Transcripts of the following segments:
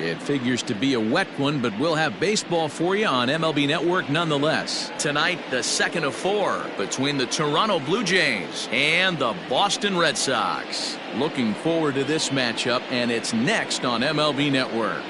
It figures to be a wet one, but we'll have baseball for you on MLB Network nonetheless. Tonight, the second of 4 between the Toronto Blue Jays and the Boston Red Sox. Looking forward to this matchup, and it's next on MLB Network.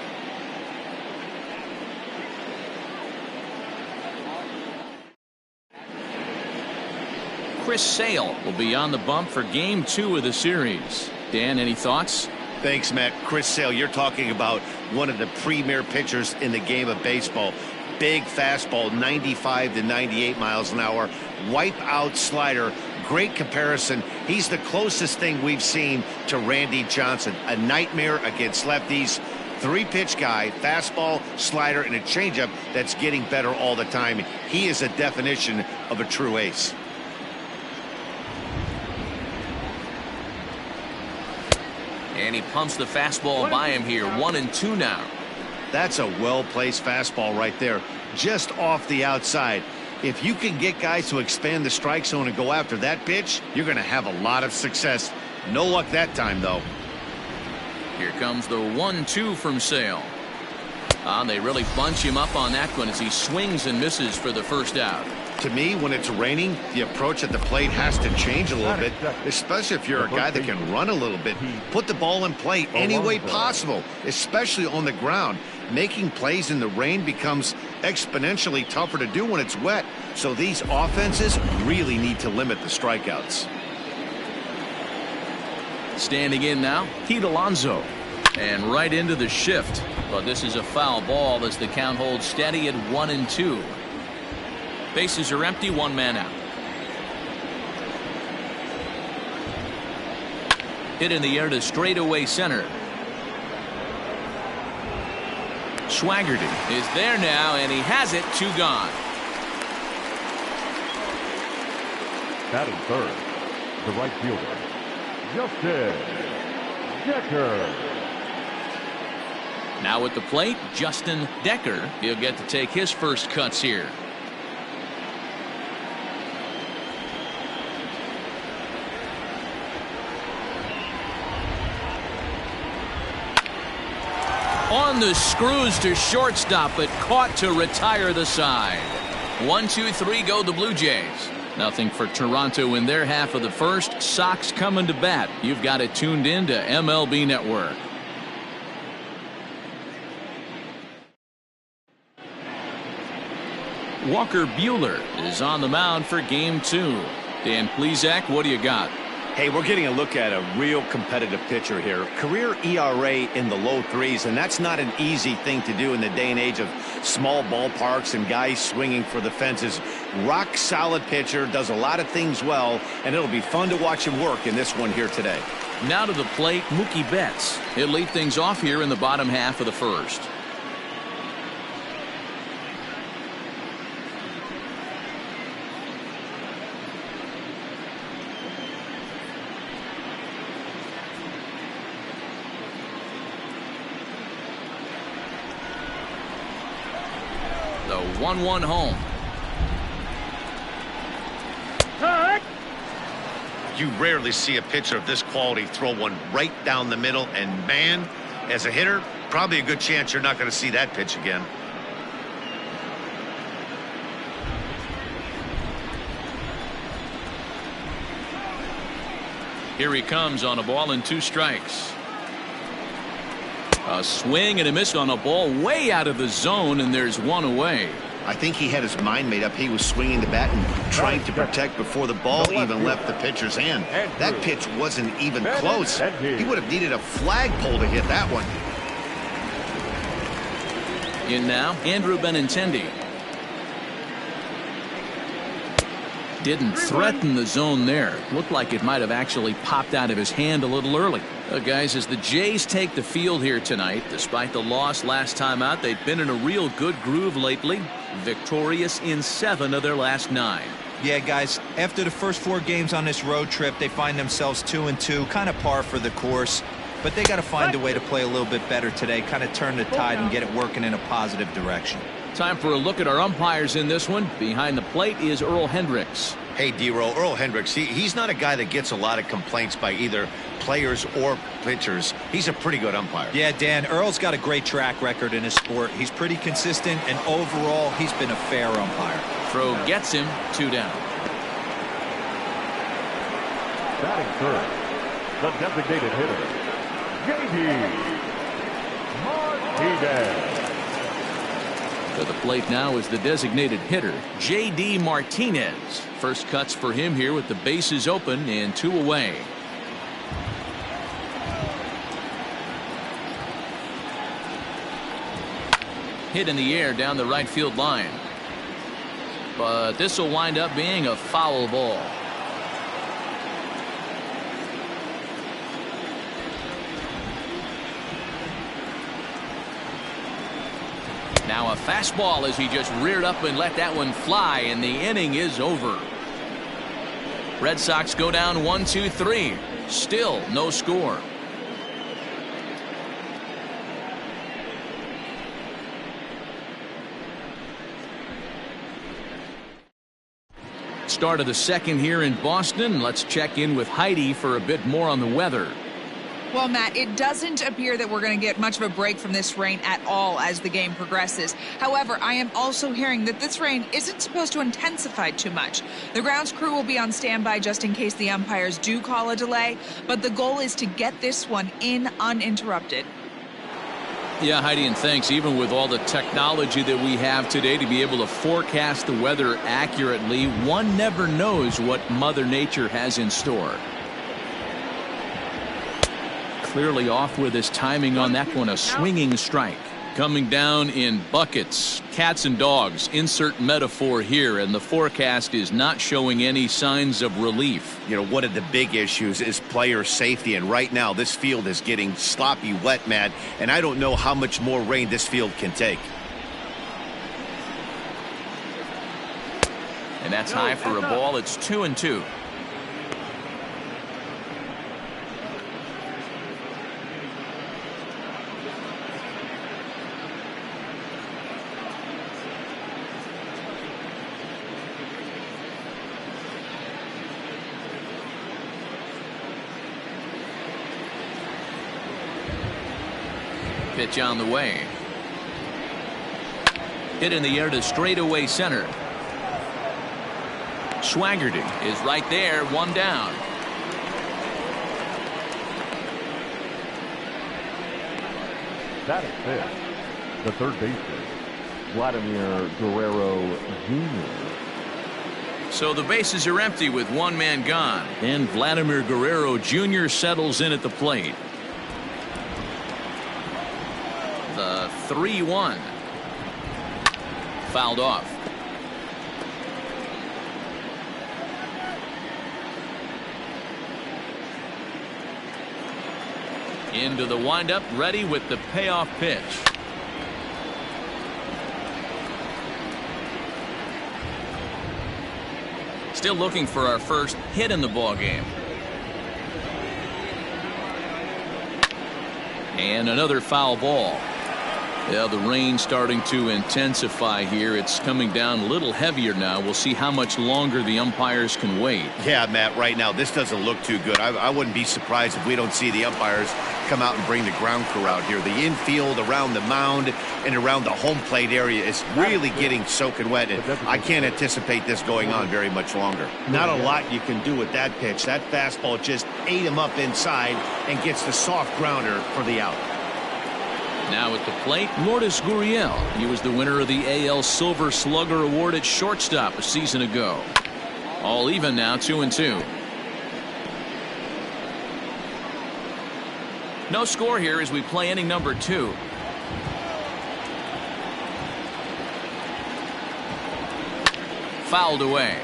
Chris Sale will be on the bump for Game 2 of the series. Dan, any thoughts? Thanks, Matt. Chris Sale, you're talking about one of the premier pitchers in the game of baseball. Big fastball, 95 to 98 miles an hour. Wipe out slider. Great comparison. He's the closest thing we've seen to Randy Johnson. A nightmare against lefties. 3-pitch guy, fastball, slider, and a changeup that's getting better all the time. He is a definition of a true ace. And he pumps the fastball by him here. 1-2 now. That's a well-placed fastball right there, just off the outside. If you can get guys to expand the strike zone and go after that pitch, you're going to have a lot of success. No luck that time, though. Here comes the 1-2 from Sale. They really bunch him up on that one as he swings and misses for the first out. To me, when it's raining, the approach at the plate has to change a little bit, especially if you're a guy that can run a little bit. Put the ball in play any way possible, especially on the ground. Making plays in the rain becomes exponentially tougher to do when it's wet, so these offenses really need to limit the strikeouts. Standing in now, Pete Alonso. And right into the shift. But this is a foul ball as the count holds steady at 1-2. Bases are empty, 1 man out. Hit in the air to straightaway center. Swaggerty is there now, and he has it. 2 gone. Batting third, the right fielder, Justin Decker. Now at the plate, Justin Decker. He'll get to take his first cuts here. On the screws to shortstop, but caught to retire the side. 1-2-3 go the Blue Jays. Nothing for Toronto in their half of the first. Sox coming to bat. You've got it tuned in to MLB Network. Walker Buehler is on the mound for Game 2. Dan Plesac, what do you got? Hey, we're getting a look at a real competitive pitcher here. Career ERA in the low 3s, and that's not an easy thing to do in the day and age of small ballparks and guys swinging for the fences. Rock solid pitcher, does a lot of things well, and it'll be fun to watch him work in this one here today. Now to the plate, Mookie Betts. He'll lead things off here in the bottom half of the first. The 1-1 home. You rarely see a pitcher of this quality throw one right down the middle, and man, as a hitter, probably a good chance you're not going to see that pitch again. Here he comes on a ball and 2 strikes. A swing and a miss on a ball way out of the zone, and there's 1 away. I think he had his mind made up. He was swinging the bat and trying to protect before the ball even left the pitcher's hand. That pitch wasn't even close. He would have needed a flagpole to hit that one. In now, Andrew Benintendi. Didn't threaten the zone there. Looked like it might have actually popped out of his hand a little early. Guys, as the Jays take the field here tonight, despite the loss last time out, they've been in a real good groove lately. Victorious in 7 of their last 9. Yeah, guys, after the first 4 games on this road trip, they find themselves 2-2, kind of par for the course. But they got to find a way to play a little bit better today, kind of turn the tide and get it working in a positive direction. Time for a look at our umpires in this one. Behind the plate is Earl Hendricks. Hey, D-Roll, Earl Hendricks, he's not a guy that gets a lot of complaints by either players or pitchers. He's a pretty good umpire. Yeah, Dan, Earl's got a great track record in his sport. He's pretty consistent, and overall, he's been a fair umpire. Throw gets him, 2 down. Batting third, the designated hitter, J.D. Martinez. To the plate now is the designated hitter, J.D. Martinez. First cuts for him here with the bases open and 2 away. Hit in the air down the right field line. But this will wind up being a foul ball. Now a fastball as he just reared up and let that one fly, and the inning is over. Red Sox go down 1-2-3. Still no score. Start of the second here in Boston. Let's check in with Heidi for a bit more on the weather. Well, Matt, it doesn't appear that we're going to get much of a break from this rain at all as the game progresses. However, I am also hearing that this rain isn't supposed to intensify too much. The grounds crew will be on standby just in case the umpires do call a delay, but the goal is to get this one in uninterrupted. Yeah, Heidi, and thanks. Even with all the technology that we have today to be able to forecast the weather accurately, one never knows what Mother Nature has in store. Clearly off with his timing on that one, a swinging strike. Coming down in buckets, cats and dogs, insert metaphor here, and the forecast is not showing any signs of relief. You know, one of the big issues is player safety, and right now this field is getting sloppy wet, Matt, and I don't know how much more rain this field can take. And that's high for a ball. It's 2-2. Pitch on the way. Hit in the air to straightaway center. Swaggerty is right there, 1 down. That is fifth, the third baseman, Vladimir Guerrero Jr. So the bases are empty with 1 man gone. And Vladimir Guerrero Jr. settles in at the plate. The 3-1. Fouled off. Into the windup, ready with the payoff pitch. Still looking for our first hit in the ball game. And another foul ball. Yeah, the rain starting to intensify here. It's coming down a little heavier now. We'll see how much longer the umpires can wait. Yeah, Matt, right now this doesn't look too good. I wouldn't be surprised if we don't see the umpires come out and bring the ground crew out here. The infield, around the mound, and around the home plate area is really getting soaking wet, and I can't anticipate this going on very much longer. Not a lot you can do with that pitch. That fastball just ate him up inside and gets the soft grounder for the out. Now at the plate, Lourdes Gurriel. He was the winner of the AL Silver Slugger Award at shortstop a season ago. All even now, 2-2. No score here as we play inning number 2. Fouled away.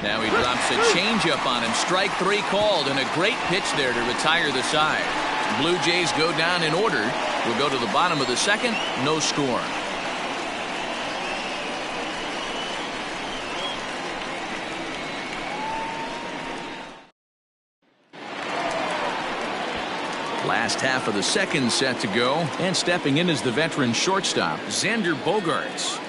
Now he drops a changeup on him. Strike 3 called, and a great pitch there to retire the side. Blue Jays go down in order. We'll go to the bottom of the second. No score. Last half of the second set to go, and stepping in is the veteran shortstop, Xander Bogaerts.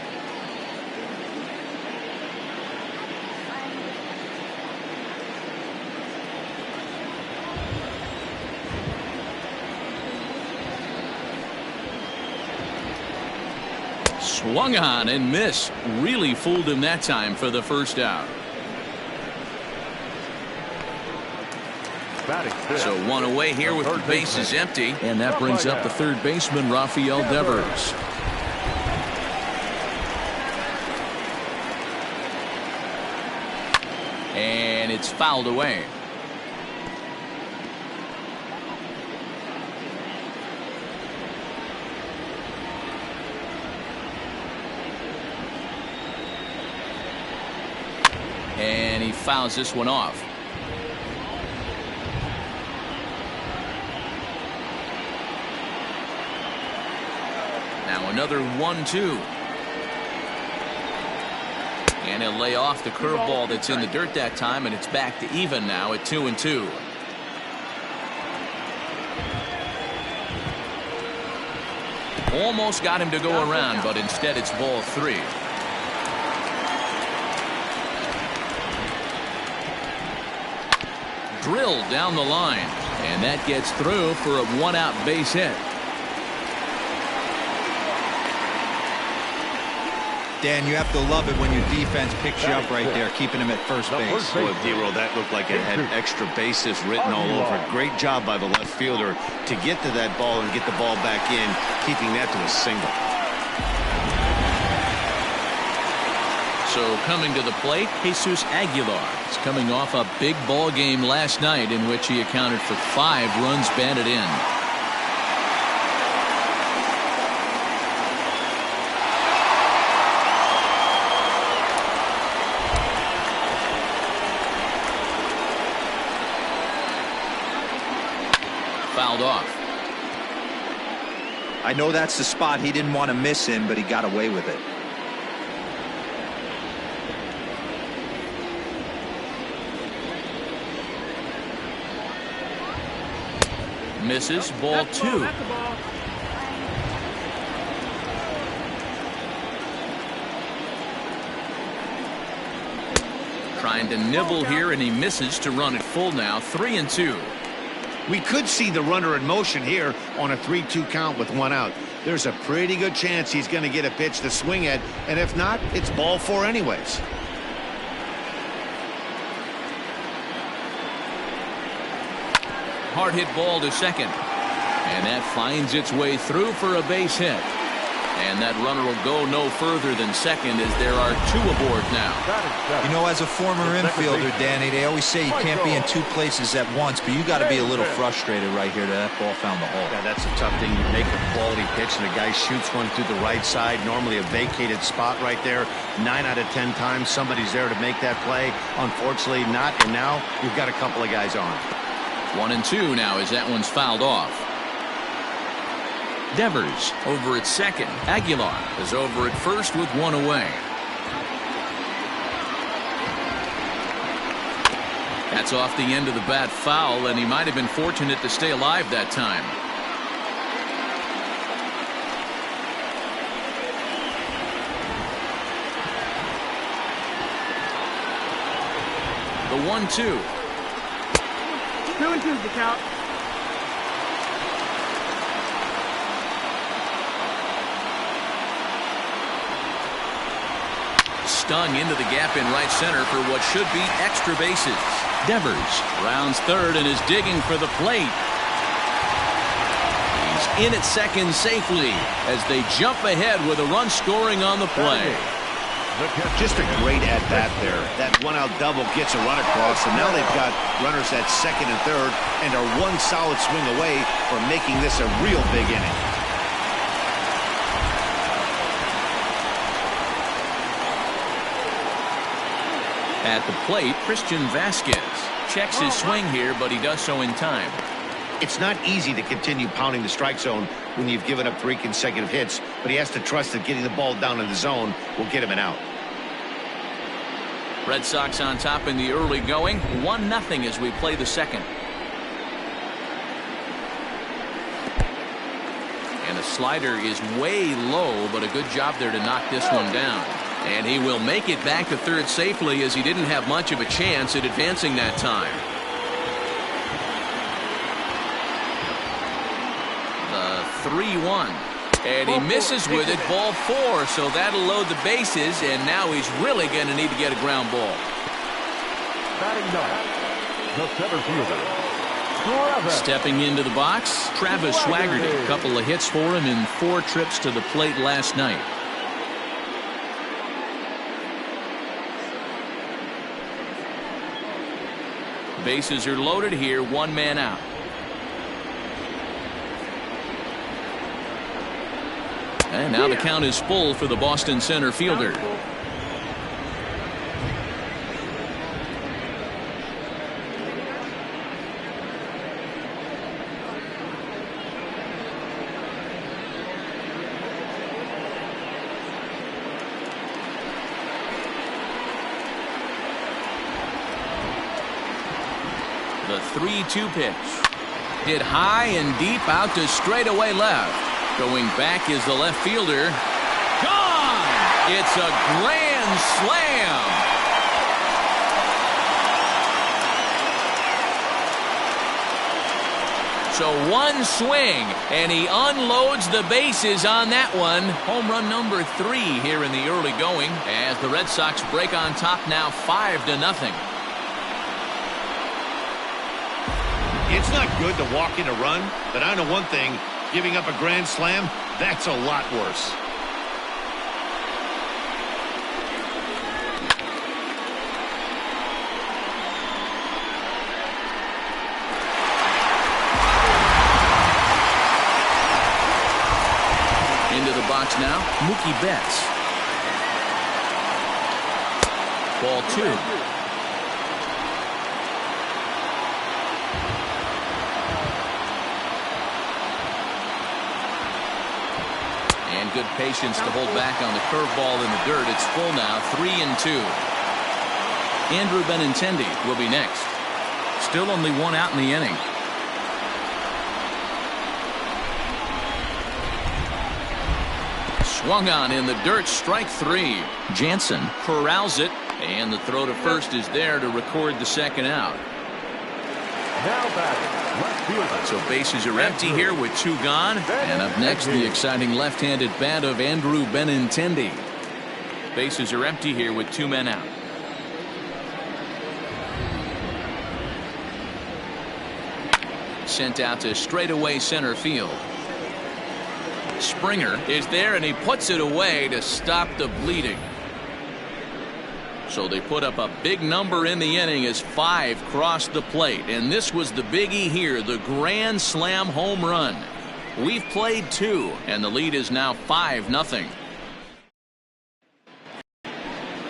Swung on and missed. Really fooled him that time for the first out. So one away here with the bases empty. And that brings up the third baseman, Rafael Devers. And it's fouled away. And he fouls this one off. Now another 1-2. And he'll lay off the curveball that's in the dirt that time, and it's back to even now at 2-2. Almost got him to go around, but instead it's ball 3. Drilled down the line, and that gets through for a one-out base hit. Dan, you have to love it when your defense picks you up right there, keeping him at first base. Boy, D-Roll, that looked like it had extra bases written all over it. Great job by the left fielder to get to that ball and get the ball back in, keeping that to a single. So coming to the plate, Jesus Aguilar is coming off a big ball game last night in which he accounted for 5 runs batted in. Fouled off. I know that's the spot he didn't want to miss in, but he got away with it. Misses, ball 2. Trying to nibble here, and he misses to run it full now. 3-2. We could see the runner in motion here on a 3-2 count with 1 out. There's a pretty good chance he's going to get a pitch to swing at, and if not, it's ball 4 anyways. Hard hit ball to second, and that finds its way through for a base hit. And that runner will go no further than second as there are 2 aboard now. You know, as a former infielder, Danny, they always say you can't be in 2 places at once, but you got to be a little frustrated right here that ball found the hole. Yeah, that's a tough thing. You make a quality pitch and a guy shoots one through the right side, normally a vacated spot right there. 9 out of 10 times somebody's there to make that play. Unfortunately not, and now you've got a couple of guys on. 1-2 now as that one's fouled off. Devers over at second. Aguilar is over at first with 1 away. That's off the end of the bat foul, and he might have been fortunate to stay alive that time. The 1-2. 2-2's the count. Stung into the gap in right center for what should be extra bases. Devers rounds third and is digging for the plate. He's in at second safely as they jump ahead with a run scoring on the play. Just a great at-bat there. That 1-out double gets a run across, and now they've got runners at second and third and are 1 solid swing away from making this a real big inning. At the plate, Christian Vasquez checks his swing here, but he does so in time. It's not easy to continue pounding the strike zone when you've given up 3 consecutive hits, but he has to trust that getting the ball down in the zone will get him an out. Red Sox on top in the early going, 1-0 as we play the second. slider is way low, but a good job there to knock this one down. And he will make it back to third safely, as he didn't have much of a chance at advancing that time. The 3-1. And he misses with it, ball 4, so that'll load the bases, and now he's really going to need to get a ground ball. Batting ninth, the center fielder. Stepping into the box, Travis Swaggerty. A couple of hits for him in 4 trips to the plate last night. Bases are loaded here, 1 man out. And now the count is full for the Boston center fielder. The 3-2 pitch. Hit high and deep out to straightaway left. Going back is the left fielder. Gone! It's a grand slam. So 1 swing, and he unloads the bases on that one. Home run number 3 here in the early going, as the Red Sox break on top now 5-0. It's not good to walk in a run, but I know one thing. Giving up a grand slam, that's a lot worse. Into the box now, Mookie Betts. Ball 2. Good patience to hold back on the curveball in the dirt. It's full now, 3-2. Andrew Benintendi will be next. Still only 1 out in the inning. Swung on in the dirt, strike 3. Jansen corrals it, and the throw to first is there to record the second out. Now batting, left fielder. So bases are empty here with 2 gone. And up next, the exciting left-handed bat of Andrew Benintendi. Bases are empty here with 2 men out. Sent out to straightaway center field. Springer is there, and he puts it away to stop the bleeding. So they put up a big number in the inning as 5 crossed the plate. And this was the biggie here, the grand slam home run. We've played 2, and the lead is now 5-0.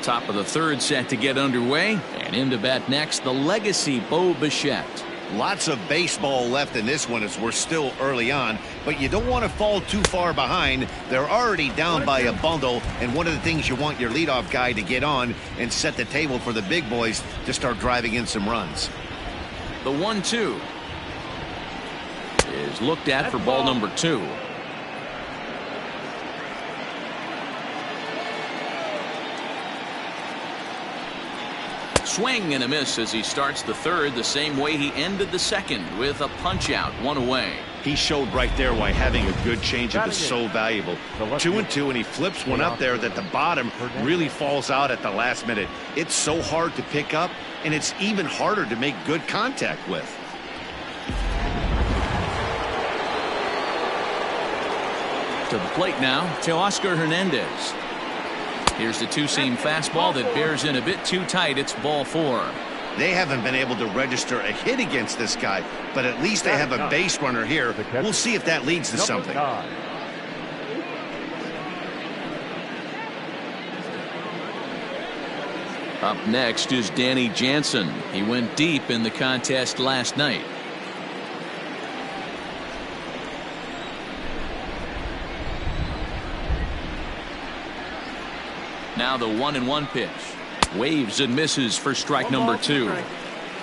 Top of the 3rd set to get underway. And into bat next, the legacy Bo Bichette. Lots of baseball left in this one as we're still early on, but you don't want to fall too far behind. They're already down by a bundle, and one of the things you want your leadoff guy to get on and set the table for the big boys to start driving in some runs. The 1-2 is looked at for ball number 2. Swing and a miss as he starts the 3rd the same way he ended the 2nd, with a punch out, 1 away. He showed right there why having a good changeup is so valuable. 2-2, and he flips one up there that the bottom really falls out at the last minute. It's so hard to pick up, and it's even harder to make good contact with. To the plate now, Teoscar Hernandez. Here's the 2-seam fastball that bears in a bit too tight. It's ball 4. They haven't been able to register a hit against this guy, but at least they have a base runner here. We'll see if that leads to something. Up next is Danny Jansen. He went deep in the contest last night. Now the 1-1 pitch. Waves and misses for strike number 2.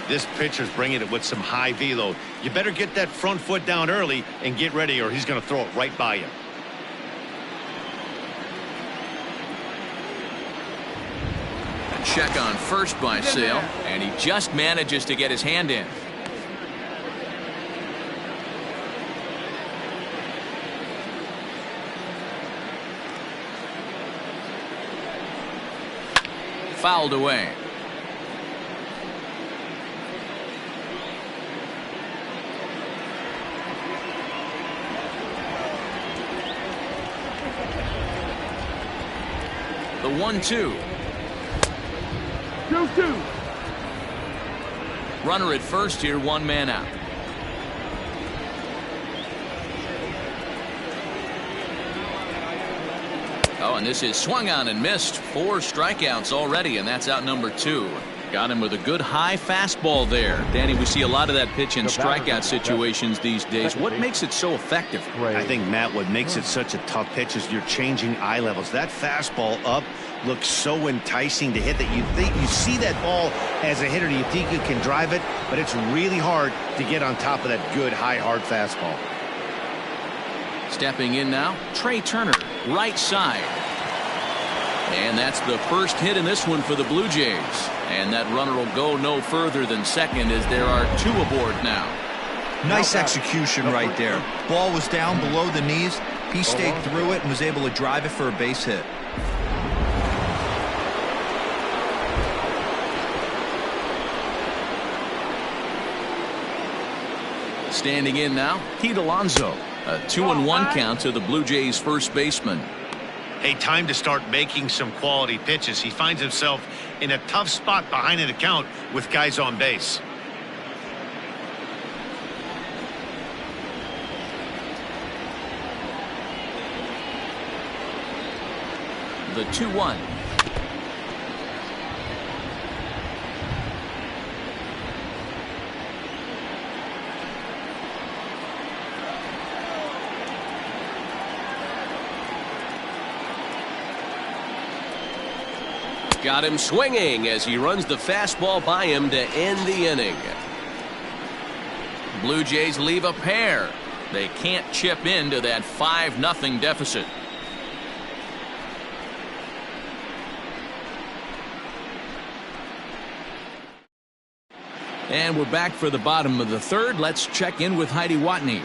This pitcher's bringing it with some high velo. You better get that front foot down early and get ready, or he's going to throw it right by you. check on first by Sale, and he just manages to get his hand in. Fouled away. The 1-2. 2-2. Runner at first here, one man out. Oh, and this is swung on and missed. 4 strikeouts already, and that's out number 2. Got him with a good high fastball there. Danny, we see a lot of that pitch in strikeout situations these days. What makes it so effective? I think, Matt, what makes it such a tough pitch is you're changing eye levels. That fastball up looks so enticing to hit that you think you see that ball as a hitter. You think you can drive it, but it's really hard to get on top of that good high hard fastball. Stepping in now, Trey Turner, right side. And that's the first hit in this one for the Blue Jays. And that runner will go no further than second as there are 2 aboard now. Nice execution right there. Ball was down below the knees. He stayed through it and was able to drive it for a base hit. Standing in now, Pete Alonso. A 2-1 count to the Blue Jays first baseman. Hey, time to start making some quality pitches. He finds himself in a tough spot behind an account with guys on base. The 2-1. Got him swinging as he runs the fastball by him to end the inning. Blue Jays leave a pair. They can't chip into that 5-0 deficit. And we're back for the bottom of the third. Let's check in with Heidi Watney.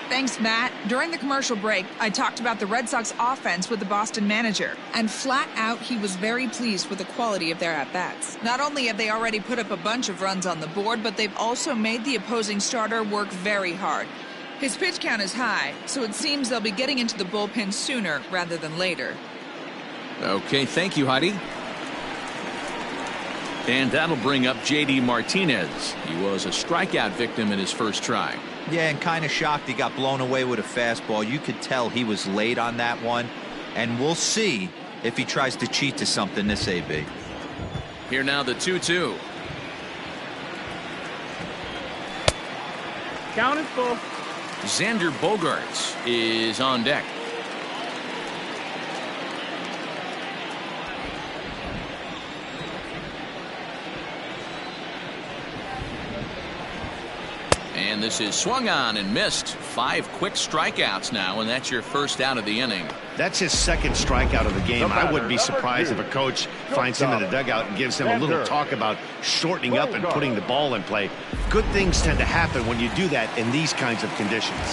Thanks, Matt. During the commercial break, I talked about the Red Sox offense with the Boston manager. And flat out, he was very pleased with the quality of their at-bats. Not only have they already put up a bunch of runs on the board, but they've also made the opposing starter work very hard. His pitch count is high, so it seems they'll be getting into the bullpen sooner rather than later. Okay, thank you, Heidi. And that'll bring up J.D. Martinez. He was a strikeout victim in his first try. Yeah, and kind of shocked he got blown away with a fastball. You could tell he was late on that one. And we'll see if he tries to cheat to something this AB. Here now the 2-2. Count is full. Xander Bogaerts is on deck. And this is swung on and missed. 5 quick strikeouts now, and that's your first out of the inning. That's his second strikeout of the game. I wouldn't be surprised if a coach finds him in the dugout and gives him a little talk about shortening up and putting the ball in play. Good things tend to happen when you do that in these kinds of conditions.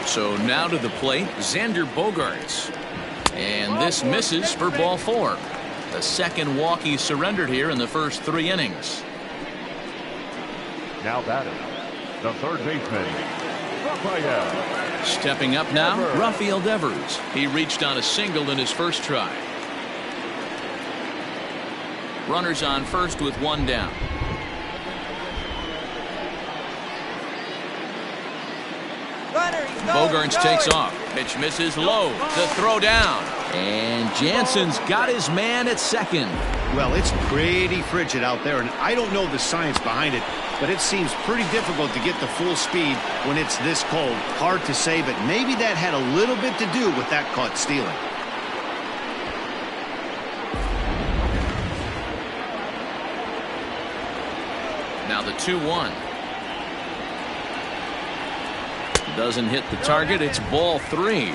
So now to the plate, Xander Bogaerts. And this misses for ball 4. The second walk he surrendered here in the first 3 innings. Now batting, the third baseman, Rafael. Stepping up now, Rafael Devers. He reached on a single in his first try. Runners on first with 1 down. Bogaerts takes off. Pitch misses low. The throw down. And Jansen's got his man at second. Well, it's pretty frigid out there, and I don't know the science behind it, but it seems pretty difficult to get the full speed when it's this cold. Hard to say, but maybe that had a little bit to do with that caught stealing. Now the 2-1. Doesn't hit the target. It's ball 3.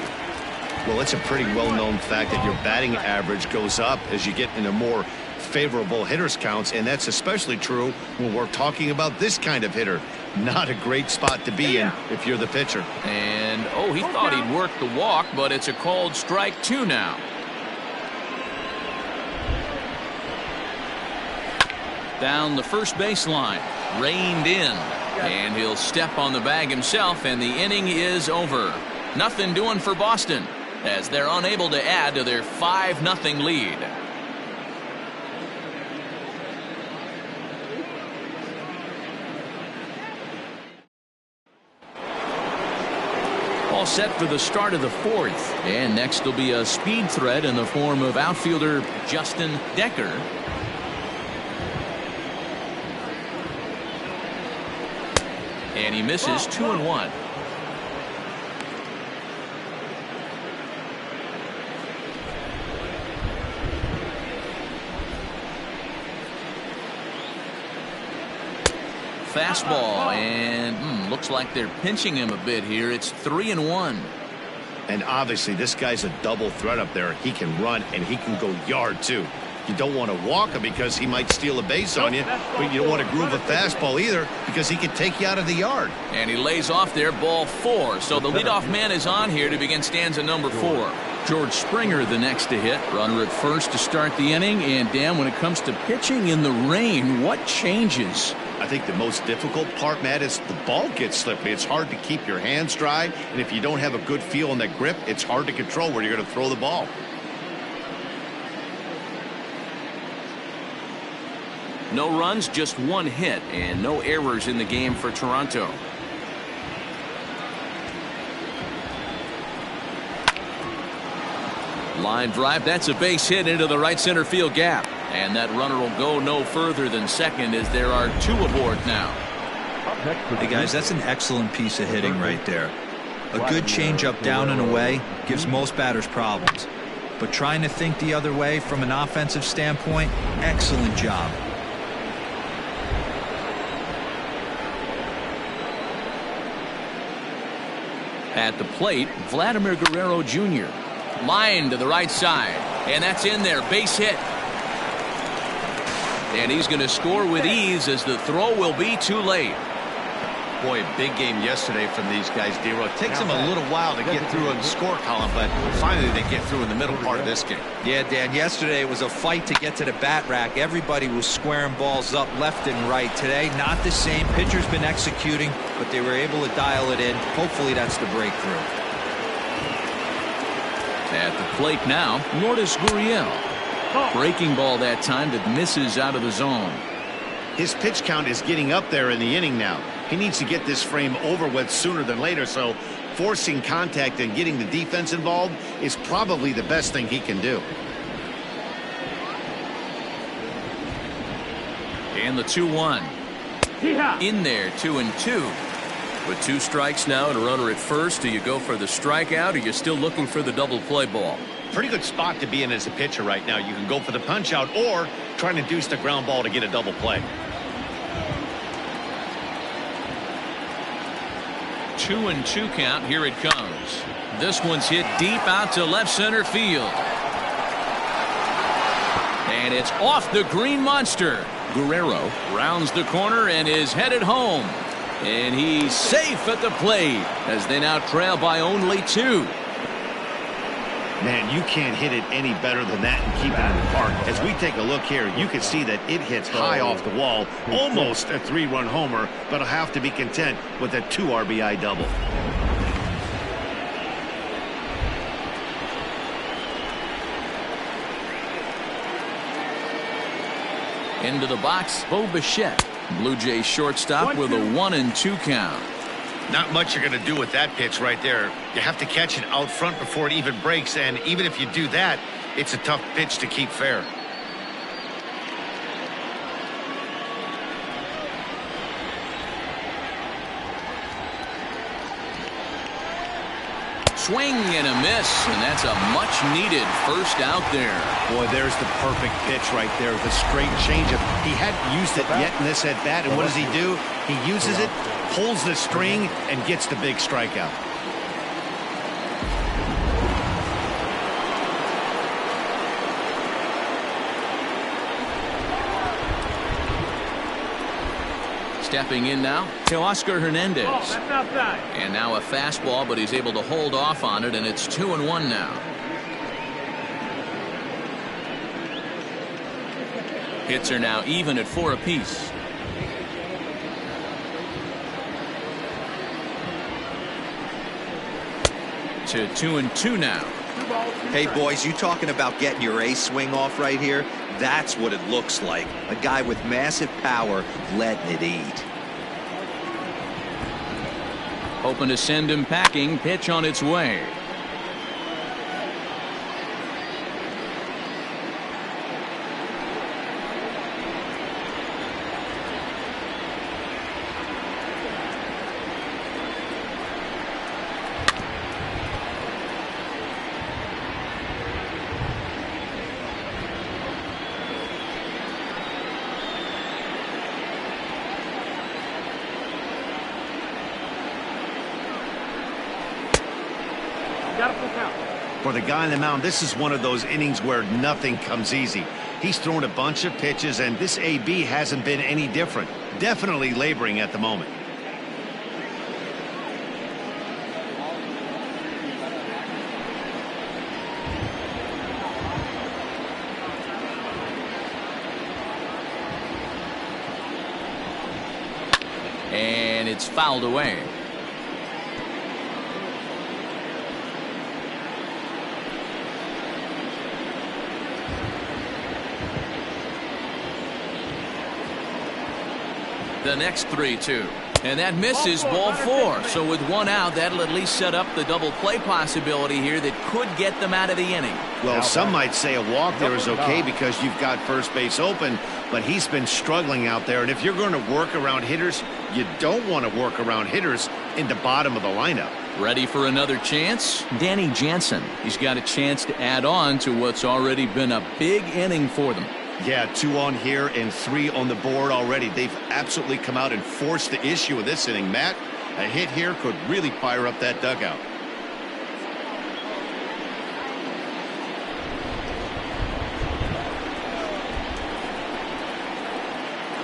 Well, it's a pretty well-known fact that your batting average goes up as you get into more favorable hitters counts, and that's especially true when we're talking about this kind of hitter. Not a great spot to be in if you're the pitcher. And, oh, he thought he'd work the walk, but it's a called strike 2 now. Down the first baseline, reined in, and he'll step on the bag himself, and the inning is over. Nothing doing for Boston as they're unable to add to their 5-0 lead. All set for the start of the 4th, and next will be a speed threat in the form of outfielder Justin Decker. And he misses 2-1. Fastball, and looks like they're pinching him a bit here. It's 3-1. And obviously this guy's a double threat up there. He can run and he can go yard too. You don't want to walk him because he might steal a base on you, but you don't want to groove a fastball either because he can take you out of the yard. And he lays off there, ball 4. So the leadoff man is on here to begin stanza number 4. George Springer the next to hit. Runner at first to start the inning. And Dan, when it comes to pitching in the rain, what changes? I think the most difficult part, Matt, is the ball gets slippery. It's hard to keep your hands dry, and if you don't have a good feel on that grip, it's hard to control where you're going to throw the ball. No runs, just 1 hit, and no errors in the game for Toronto. Line drive, that's a base hit into the right center field gap. And that runner will go no further than second as there are 2 aboard now. Hey guys, that's an excellent piece of hitting right there. A good changeup down and away gives most batters problems. But trying to think the other way from an offensive standpoint, excellent job. At the plate, Vladimir Guerrero Jr. Line to the right side, and that's in there, base hit. And he's going to score with ease as the throw will be too late. Boy, big game yesterday from these guys, D-Row. It takes them a little while to get through in the score column, but finally they get through in the middle part of this game. Yeah, Dan, yesterday it was a fight to get to the bat rack. Everybody was squaring balls up left and right. Today, not the same. Pitcher's been executing, but they were able to dial it in. Hopefully that's the breakthrough. At the plate now, Lourdes Gurriel. Breaking ball that time that misses out of the zone. His pitch count is getting up there in the inning now. He needs to get this frame over with sooner than later, so forcing contact and getting the defense involved is probably the best thing he can do. And the 2-1. In there, 2-2. With 2 strikes now and a runner at first, do you go for the strikeout or are you still looking for the double play ball? Pretty good spot to be in as a pitcher right now. You can go for the punch out or try to induce the ground ball to get a double play. 2-2 count. Here it comes. This one's hit deep out to left center field. And it's off the green monster. Guerrero rounds the corner and is headed home. And he's safe at the plate as they now trail by only 2. Man, you can't hit it any better than that and keep it in the park. As we take a look here, you can see that it hits high off the wall, almost a 3-run homer, but I'll have to be content with a 2 RBI double. Into the box, Bo Bichette. Blue Jays shortstop with a 1-2 count. Not much you're going to do with that pitch right there. You have to catch it out front before it even breaks, and even if you do that, it's a tough pitch to keep fair. Swing and a miss, and that's a much-needed first out there. Boy, there's the perfect pitch right there, the straight changeup. He hadn't used it yet in this at-bat, and what does he do? He uses it, pulls the string, and gets the big strikeout. Stepping in now, Teoscar Hernandez. Oh, that's outside. And now a fastball, but he's able to hold off on it, and it's 2-1 now. Hits are now even at 4 apiece. To 2-2 now. Hey, boys, you talking about getting your ace swing off right here? That's what it looks like. A guy with massive power letting it eat. Hoping to send him packing. Pitch on its way. For the guy on the mound, this is one of those innings where nothing comes easy. He's thrown a bunch of pitches, and this AB hasn't been any different. Definitely laboring at the moment. And it's fouled away. The next 3-2. And that misses ball 4. So with 1 out, that'll at least set up the double play possibility here that could get them out of the inning. Well, some might say a walk there is okay because you've got first base open, but he's been struggling out there. And if you're going to work around hitters, you don't want to work around hitters in the bottom of the lineup. Ready for another chance? Danny Jansen. He's got a chance to add on to what's already been a big inning for them. Yeah, 2 on here and 3 on the board already. They've absolutely come out and forced the issue of this inning. Matt, a hit here could really fire up that dugout.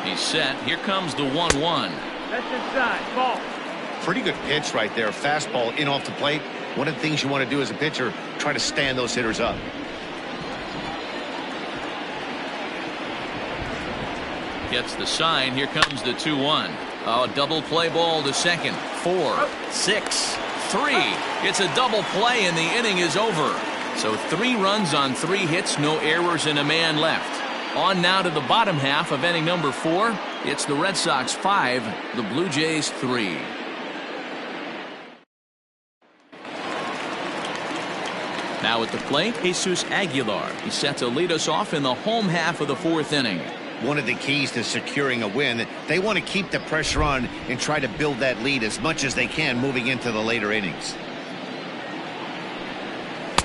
He's set. Here comes the 1-1. That's inside. Ball. Pretty good pitch right there. Fastball in off the plate. One of the things you want to do as a pitcher, try to stand those hitters up. Gets the sign. Here comes the 2-1. Oh, double play ball to second. 4, 6, 3. It's a double play, and the inning is over. So 3 runs on 3 hits, no errors, and a man left. On now to the bottom half of inning number 4. It's the Red Sox 5, the Blue Jays 3. Now at the plate, Jesus Aguilar. He's set to lead us off in the home half of the 4th inning. One of the keys to securing a win, they want to keep the pressure on and try to build that lead as much as they can moving into the later innings.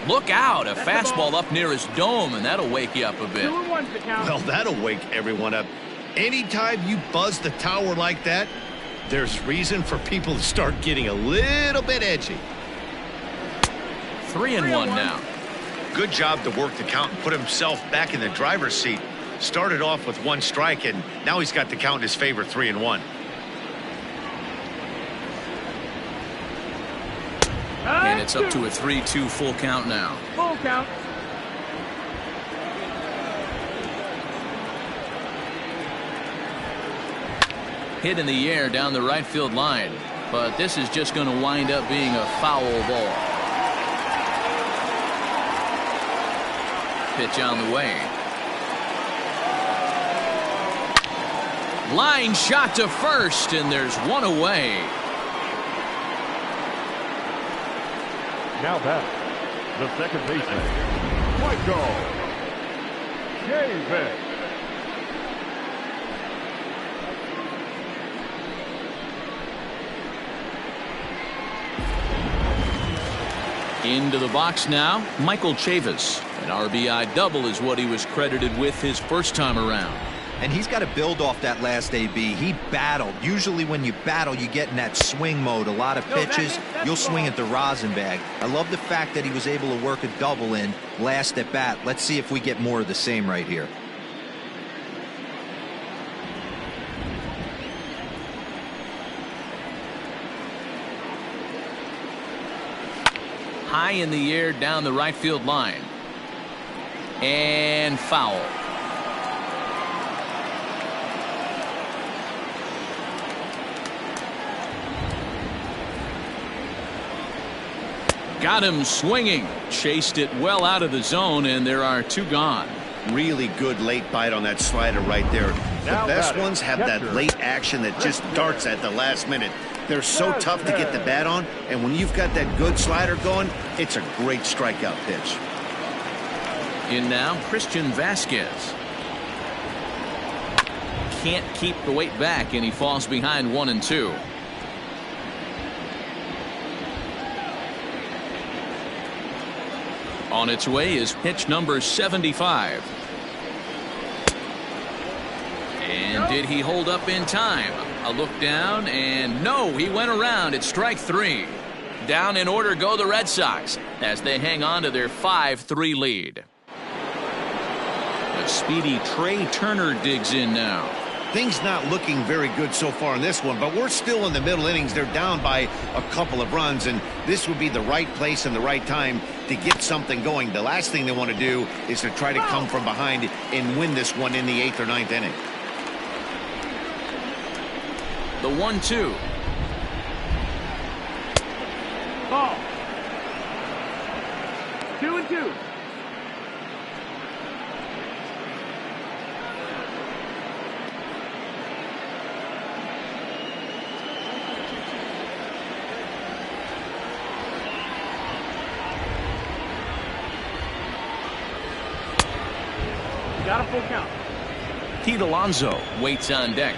Look out, a fastball up near his dome, and that'll wake you up a bit. Well, that'll wake everyone up. Anytime you buzz the tower like that, there's reason for people to start getting a little bit edgy. 3-1 now. Good job to work the count and put himself back in the driver's seat. Started off with 1 strike, and now he's got the count in his favor, 3-1. And it's up to a 3-2 full count now. Full count. Hit in the air down the right field line, but this is just going to wind up being a foul ball. Pitch on the way. Line shot to first, and there's 1 away. Now back, the second baseman, Michael Chavis. Into the box now, Michael Chavis. An RBI double is what he was credited with his first time around. And he's got to build off that last AB. He battled. Usually when you battle, you get in that swing mode. A lot of pitches, you'll swing at the rosin bag. I love the fact that he was able to work a double in last at bat. Let's see if we get more of the same right here. high in the air down the right field line. And foul. Got him swinging. Chased it well out of the zone, and there are 2 gone. Really good late bite on that slider right there. The best ones have that late action that just darts at the last minute. They're so tough to get the bat on, and when you've got that good slider going, it's a great strikeout pitch. In now, Christian Vasquez. Can't keep the weight back, and he falls behind 1-2. On its way is pitch number 75. And did he hold up in time? A look down, and no, he went around. It's strike 3. Down in order go the Red Sox as they hang on to their 5-3 lead. The speedy Trey Turner digs in now. Things not looking very good so far in this one, but we're still in the middle innings. They're down by a couple of runs, and this would be the right place and the right time to get something going. The last thing they want to do is to try to come from behind and win this one in the 8th or 9th inning. The 1-2. Ball. 2-2. Got a full count. Pete Alonso waits on deck.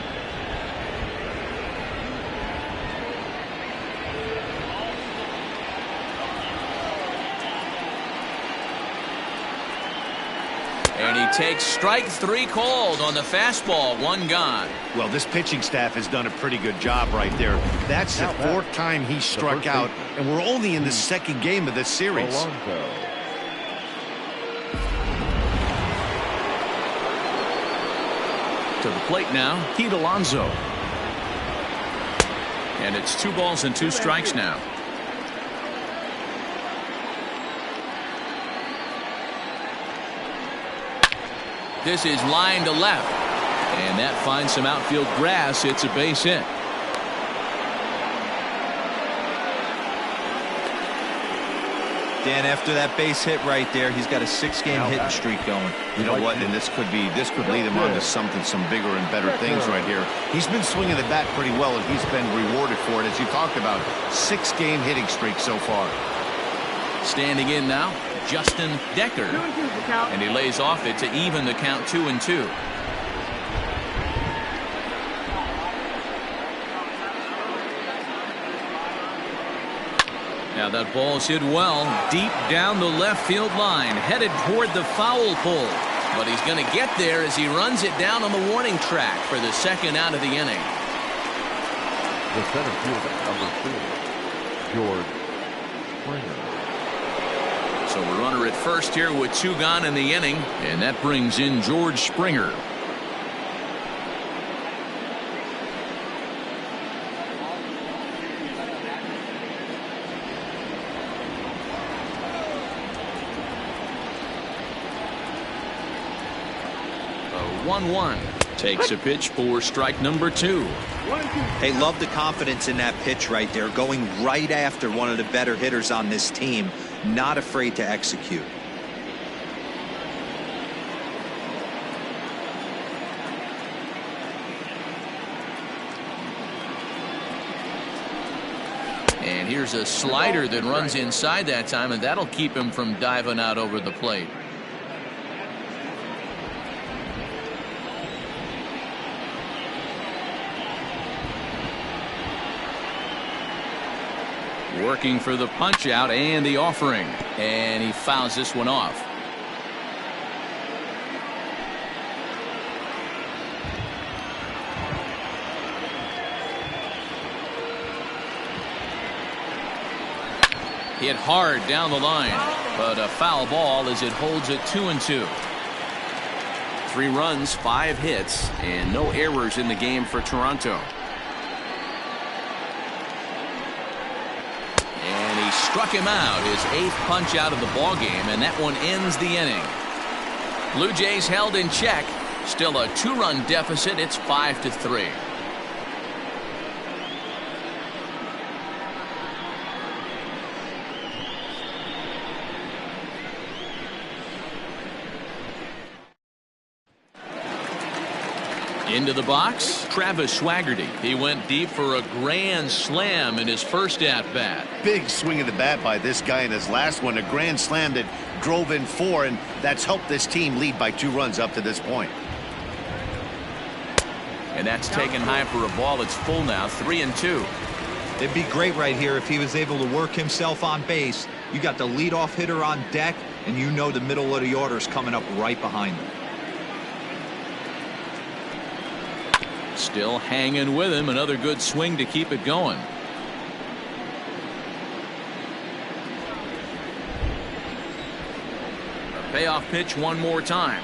And he takes strike 3 called on the fastball. 1 gone. Well, this pitching staff has done a pretty good job right there. That's the 4th time he struck out, and we're only in the 2nd game of this series. To the plate now, Pete Alonso. And it's 2 balls and 2 strikes now. This is line to left. And that finds some outfield grass. It's a base hit. Dan, after that base hit right there, he's got a 6-game hitting streak going. You know what? And this could lead him on to some bigger and better things right here. He's been swinging the bat pretty well, and he's been rewarded for it, as you talked about. 6-game hitting streak so far. Standing in now, Justin Decker. And he lays off it to even the count 2-2. Now that ball's hit well deep down the left field line, headed toward the foul pole. But he's going to get there as he runs it down on the warning track for the 2nd out of the inning. The center fielder, number 4, George Springer. So a runner at first here with 2 gone in the inning, and that brings in George Springer. A 1-1 takes a pitch for strike number 2. Hey, love the confidence in that pitch right there, going right after one of the better hitters on this team. Not afraid to execute. And here's a slider that runs inside that time, and that'll keep him from diving out over the plate. Working for the punch out and the offering, and he fouls this one off. Hit hard down the line, but a foul ball as it holds it 2-2. 3 runs, 5 hits, and no errors in the game for Toronto. Struck him out, his 8th punch out of the ball game, and that one ends the inning. Blue Jays held in check. Still a 2-run deficit. It's 5-3. Into the box, Travis Swaggerty. He went deep for a grand slam in his first at-bat. Big swing of the bat by this guy in his last one. A grand slam that drove in 4, and that's helped this team lead by 2 runs up to this point. And that's taken high for a ball. It's full now, 3-2. It'd be great right here if he was able to work himself on base. You got the leadoff hitter on deck, and you know the middle of the order is coming up right behind him. Still hanging with him. Another good swing to keep it going. A payoff pitch one more time.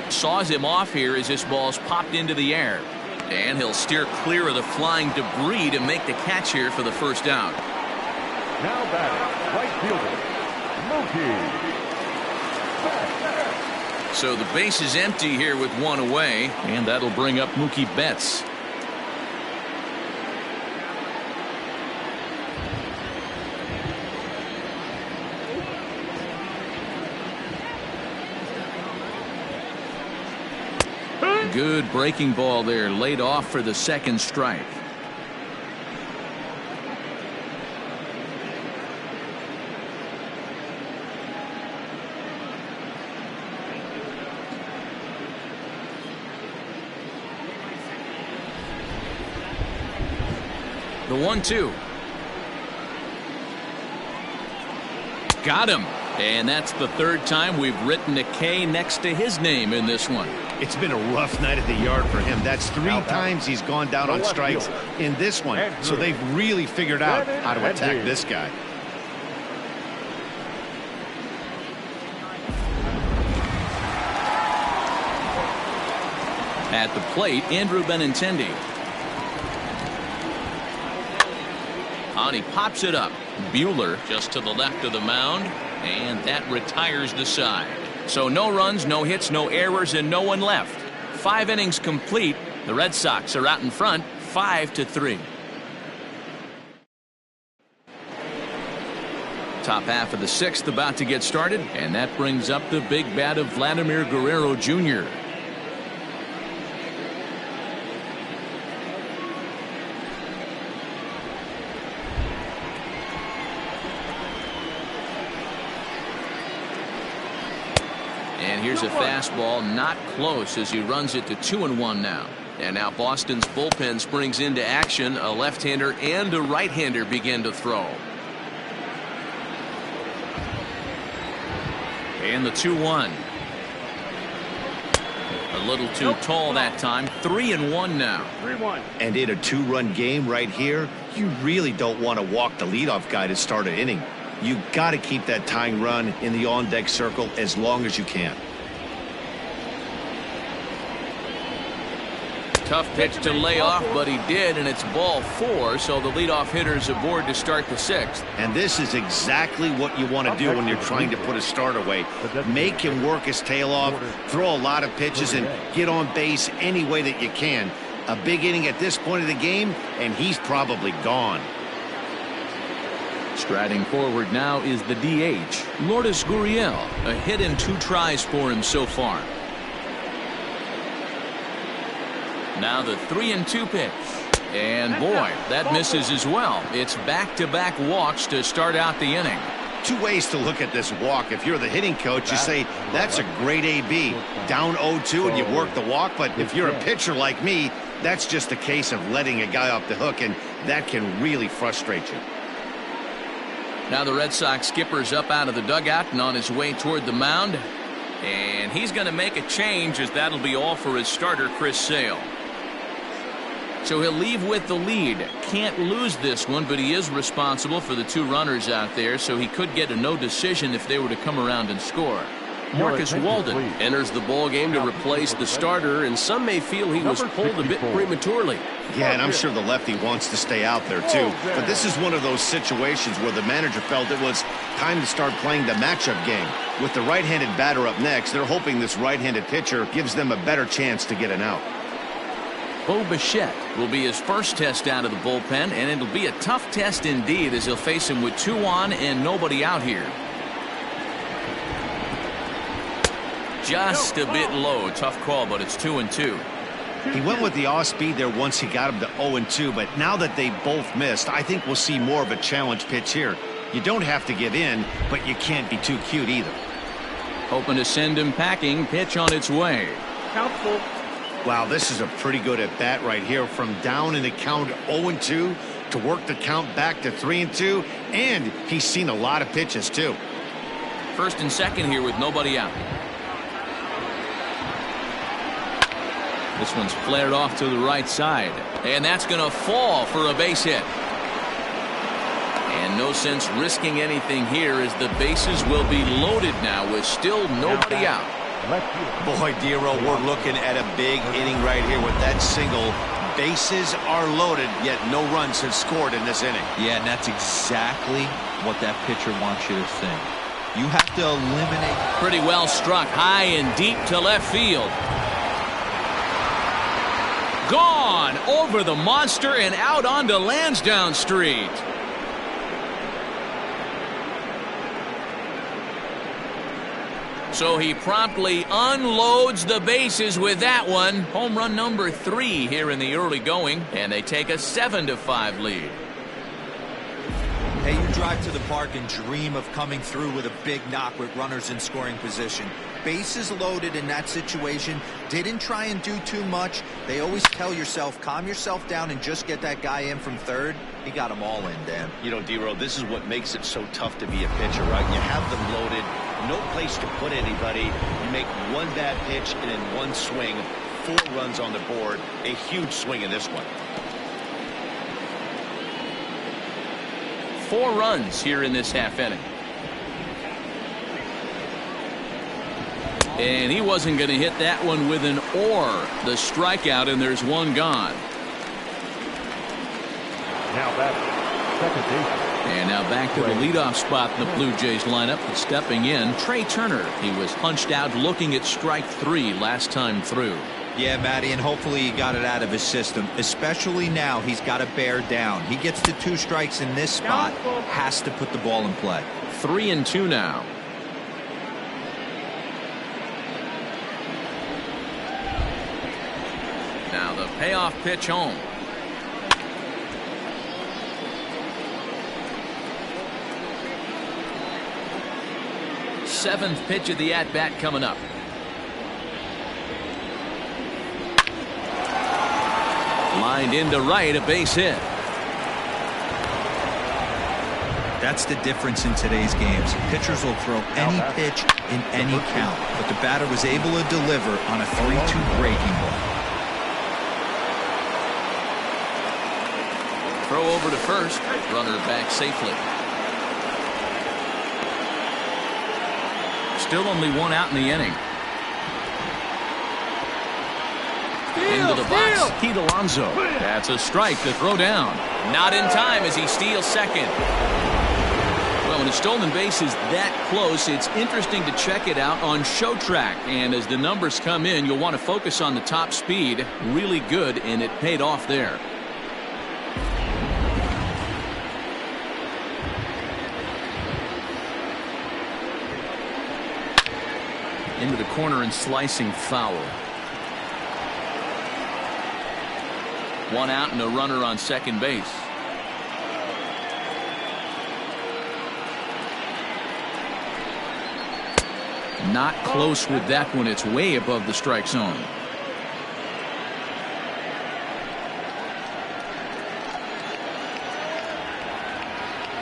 Saws him off here as this ball's popped into the air. And he'll steer clear of the flying debris to make the catch here for the first out. Now batting, right fielder, Mookie. So the base is empty here with 1 away, and that'll bring up Mookie Betts. Good breaking ball there, laid off for the 2nd strike. The 1-2. Got him. And that's the 3rd time we've written a K next to his name in this one. It's been a rough night at the yard for him. That's 3 times he's gone down on strikes in this one. So they've really figured out how to attack this guy. At the plate, Andrew Benintendi. And he pops it up. Buehler just to the left of the mound, and that retires the side. So no runs, no hits, no errors, and no one left. 5 innings complete. The Red Sox are out in front, 5-3. Top half of the 6th about to get started, and that brings up the big bat of Vladimir Guerrero Jr. And here's a fastball not close as he runs it to 2-1 now. And now Boston's bullpen springs into action. A left-hander and a right-hander begin to throw. And the 2-1. A little too tall that time. 3-1 now. 3-1. And in a 2-run game right here, you really don't want to walk the leadoff guy to start an inning. You got to keep that tying run in the on-deck circle as long as you can. Tough pitch to lay off, but he did, and it's ball 4, so the leadoff hitter's aboard to start the 6th. And this is exactly what you want to do when you're trying to put a start away. Make him work his tail off, throw a lot of pitches, and get on base any way that you can. A big inning at this point of the game, and he's probably gone. Striding forward now is the DH, Lourdes Gurriel. A hit in 2 tries for him so far. Now the 3-2 pitch. And boy, that misses as well. It's back-to-back walks to start out the inning. 2 ways to look at this walk. If you're the hitting coach, you say, that's a great AB. Down 0-2 and you work the walk. But if you're a pitcher like me, that's just a case of letting a guy off the hook, and that can really frustrate you. Now the Red Sox skipper's up out of the dugout and on his way toward the mound. And he's going to make a change, as that'll be all for his starter, Chris Sale. So he'll leave with the lead. Can't lose this one, but he is responsible for the 2 runners out there, so he could get a no decision if they were to come around and score. Marcus Walden enters the ball game to replace the starter, and some may feel he was pulled a bit prematurely. Yeah, and I'm sure the lefty wants to stay out there too. But this is one of those situations where the manager felt it was time to start playing the matchup game. With the right-handed batter up next, they're hoping this right-handed pitcher gives them a better chance to get an out. Bo Bichette will be his first test out of the bullpen, and it'll be a tough test indeed as he'll face him with 2 on and nobody out here. Just a bit low. Tough call, but it's 2-2. He went with the off speed there once he got him to 0-2, but now that they both missed, I think we'll see more of a challenge pitch here. You don't have to give in, but you can't be too cute either. Hoping to send him packing. Pitch on its way. Count full. Wow, this is a pretty good at bat right here, from down in the count 0-2 to work the count back to 3-2, and he's seen a lot of pitches too. First and second here with nobody out. This one's flared off to the right side, and that's going to fall for a base hit. And no sense risking anything here as the bases will be loaded now with still nobody out. Boy, Dero, we're looking at a big inning right here with that single. Bases are loaded, yet no runs have scored in this inning. Yeah, and that's exactly what that pitcher wants you to think. You have to eliminate. Pretty well struck high and deep to left field. Gone over the monster and out onto Lansdowne Street. So he promptly unloads the bases with that one. Home run number 3 here in the early going, and they take a 7-5 lead. Hey, you drive to the park and dream of coming through with a big knock with runners in scoring position. Bases loaded in that situation. Didn't try and do too much. They always tell yourself, calm yourself down and just get that guy in from third. He got them all in, Dan. You know, Dero, this is what makes it so tough to be a pitcher, right? You have them loaded, no place to put anybody. You make one bad pitch, and in one swing, 4 runs on the board. A huge swing in this one. 4 runs here in this half inning. And he wasn't going to hit that one with an or. The strikeout, and there's 1 gone. Now back, second base. And now back to the leadoff spot in the Blue Jays lineup. Stepping in, Trey Turner. He was punched out looking at strike 3 last time through. Yeah, Matty, and hopefully he got it out of his system. Especially now, he's got to bear down. He gets to 2 strikes in this spot, has to put the ball in play. 3-2 now. Now the payoff pitch home. Seventh pitch of the at-bat coming up. Lined into right, a base hit. That's the difference in today's games. Pitchers will throw any pitch in any count, but the batter was able to deliver on a 3-2 breaking ball. Throw over to first. Runner back safely. Still only 1 out in the inning. Into the box, Pete Alonso. That's a strike to throw down. Not in time as he steals second. Well, when a stolen base is that close, it's interesting to check it out on Show Track. And as the numbers come in, you'll want to focus on the top speed. Really good, and it paid off there. Into the corner and slicing foul. 1 out and a runner on second base. Not close with that one. It's way above the strike zone.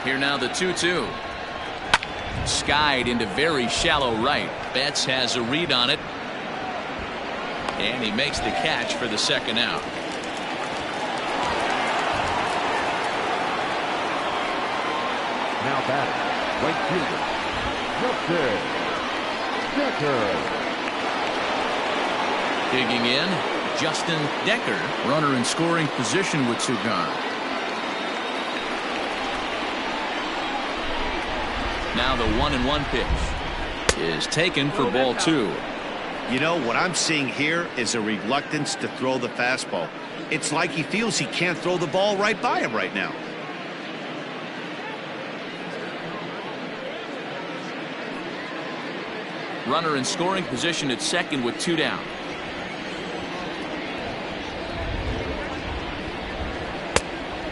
Here now the 2-2. Skied into very shallow right. Betts has a read on it. And he makes the catch for the second out. Now back, right fielder, Justin. Decker. Digging in, Justin Decker, runner in scoring position with 2 gone. Now the 1-1 pitch is taken for ball 2. You know, what I'm seeing here is a reluctance to throw the fastball. It's like he feels he can't throw the ball right by him right now. Runner in scoring position at second with 2 down.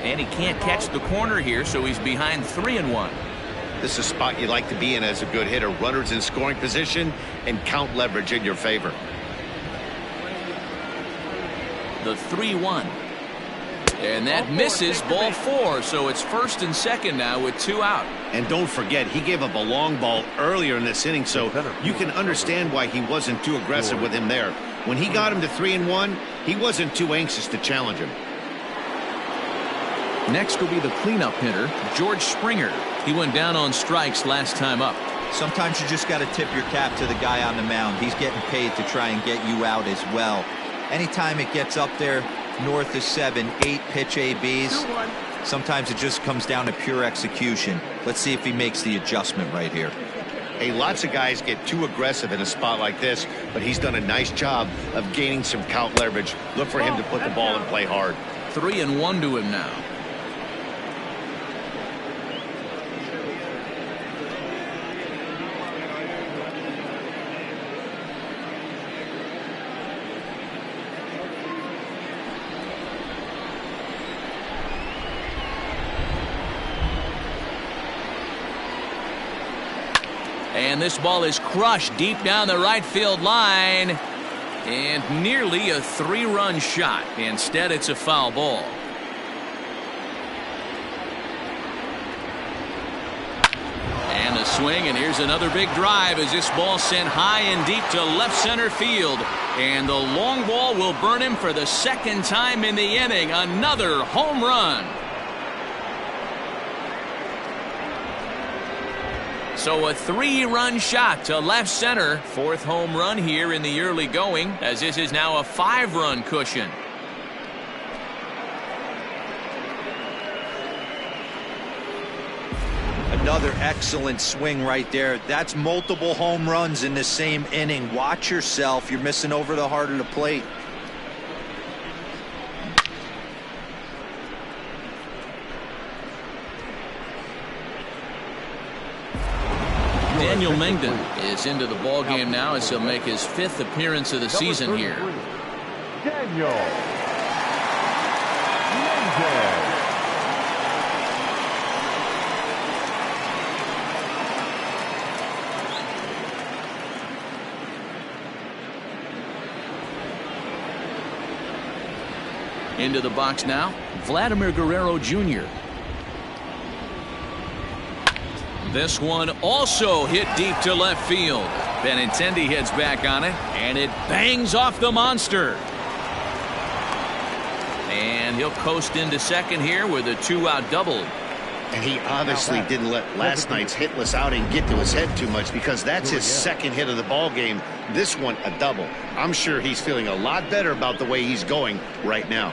And he can't catch the corner here, so he's behind 3-1. This is a spot you like to be in as a good hitter. Runners in scoring position and count leverage in your favor. The 3-1. And that misses ball 4, so it's first and second now with 2 out. And don't forget, he gave up a long ball earlier in this inning, so you can understand why he wasn't too aggressive with him there. When he got him to 3-1, he wasn't too anxious to challenge him. Next will be the cleanup hitter, George Springer. He went down on strikes last time up. Sometimes you just got to tip your cap to the guy on the mound. He's getting paid to try and get you out as well. Anytime it gets up there north of 7, 8 pitch ABs, sometimes it just comes down to pure execution. Let's see if he makes the adjustment right here. Hey, lots of guys get too aggressive in a spot like this, but he's done a nice job of gaining some count leverage. Look for him to put the ball and play hard. 3-1 to him now. And this ball is crushed deep down the right field line. And nearly a 3-run shot. Instead, it's a foul ball. And a swing, and here's another big drive as this ball sent high and deep to left center field. And the long ball will burn him for the second time in the inning. Another home run. So a 3-run shot to left center. 4th home run here in the early going, as this is now a 5-run cushion. Another excellent swing right there. That's multiple home runs in the same inning. Watch yourself. You're missing over the heart of the plate. Daniel Mengden is into the ball game now as he'll make his 5th appearance of the season here. Daniel Mengden. Into the box now, Vladimir Guerrero Jr. This one also hit deep to left field. Benintendi heads back on it, and it bangs off the monster. And he'll coast into second here with a 2-out double. And he obviously didn't let last night's hitless outing get to his head too much, because that's his second hit of the ball game. This one a double. I'm sure he's feeling a lot better about the way he's going right now.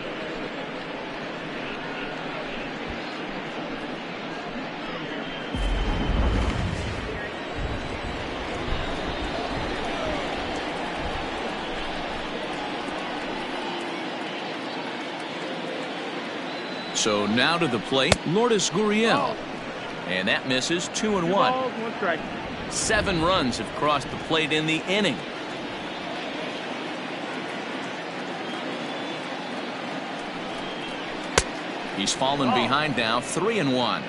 So now to the plate, Lourdes Gurriel. And that misses 2-1. 7 runs have crossed the plate in the inning. He's fallen behind now, 3-1.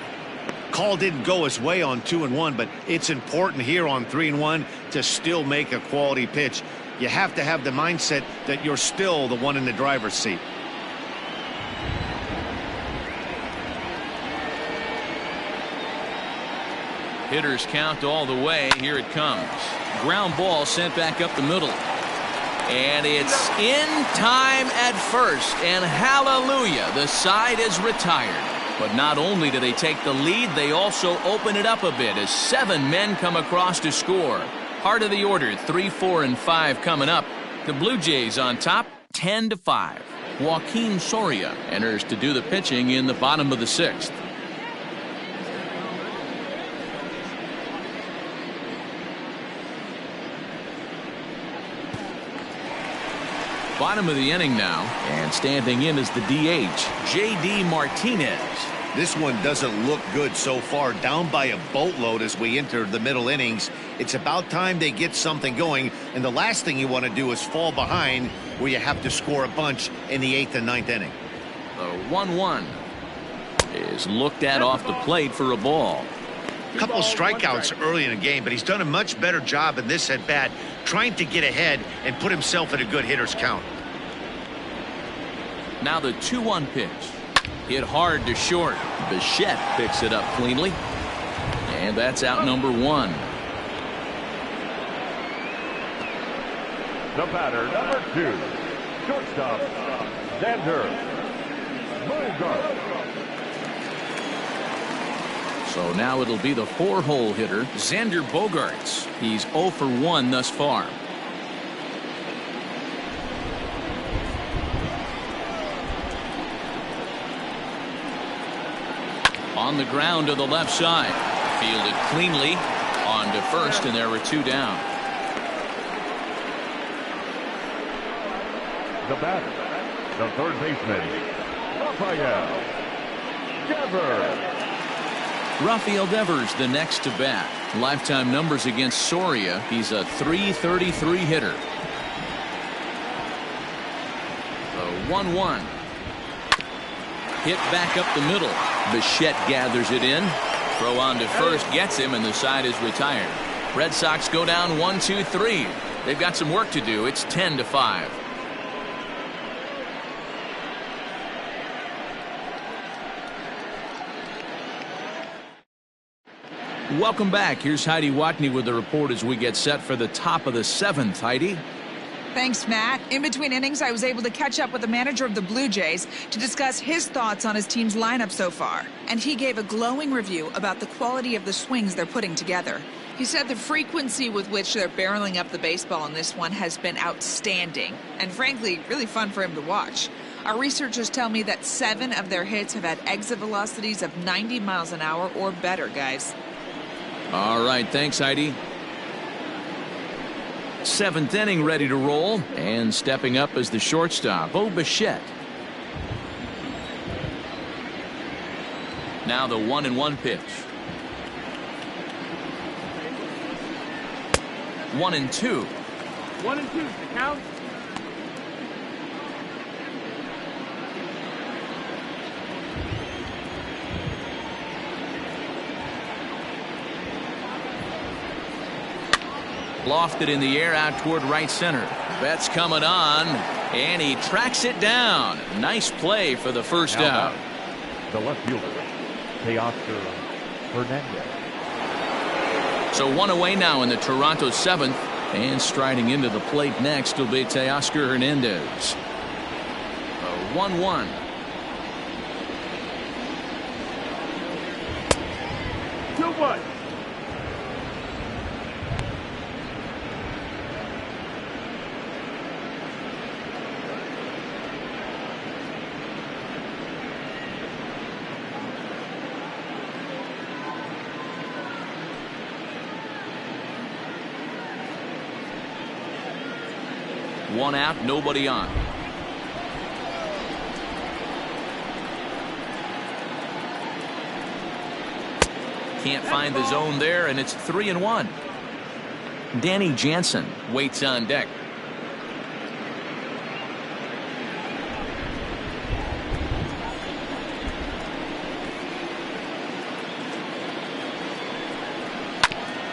Call didn't go his way on 2-1, but it's important here on 3-1 to still make a quality pitch. You have to have the mindset that you're still the one in the driver's seat. Hitters count all the way. Here it comes. Ground ball sent back up the middle. And it's in time at first. And hallelujah, the side is retired. But not only do they take the lead, they also open it up a bit as 7 men come across to score. Heart of the order, 3, 4, and 5 coming up. The Blue Jays on top, 10-5. Joaquin Soria enters to do the pitching in the bottom of the 6th. Bottom of the inning now, and standing in is the DH, J.D. Martinez. This one doesn't look good so far, down by a boatload as we enter the middle innings. It's about time they get something going, and the last thing you want to do is fall behind where you have to score a bunch in the 8th and 9th inning. The 1-1 is looked at off the plate for a ball. A couple of strikeouts early in the game, but he's done a much better job in this at bat, trying to get ahead and put himself in a good hitter's count. Now the 2-1 pitch. Hit hard to short. Bichette picks it up cleanly. And that's out number 1. The batter, number 2, shortstop, Xander Bogaerts. So now it'll be the 4-hole hitter, Xander Bogaerts. He's 0 for 1 thus far. On the ground to the left side. Fielded cleanly. On to first, and there were 2 down. The batter, the third baseman, Rafael Devers. Rafael Devers the next to bat. Lifetime numbers against Soria. He's a .333 hitter. The 1-1. Hit back up the middle. Bichette gathers it in. Throw on to first gets him, and the side is retired. Red Sox go down 1-2-3. They've got some work to do. It's 10-5. Welcome back. Here's Heidi Watney with the report as we get set for the top of the 7th. Heidi. Thanks, Matt. In between innings, I was able to catch up with the manager of the Blue Jays to discuss his thoughts on his team's lineup so far. And he gave a glowing review about the quality of the swings they're putting together. He said the frequency with which they're barreling up the baseball in this one has been outstanding. And frankly, really fun for him to watch. Our researchers tell me that 7 of their hits have had exit velocities of 90 miles an hour or better, guys. All right, thanks, Heidi. 7th inning ready to roll, and stepping up as the shortstop, Bo Bichette. Now the 1-1 pitch. 1-2. 1-2 the count. Lofted in the air out toward right center. Betts coming on, and he tracks it down. Nice play for the first out. The left fielder, Teoscar Hernandez. So 1 away now in the Toronto 7th, and striding into the plate next will be Teoscar Hernandez. A 1-1. Two-one. One out, nobody on. Can't find the zone there, and it's 3-1. Danny Jansen waits on deck.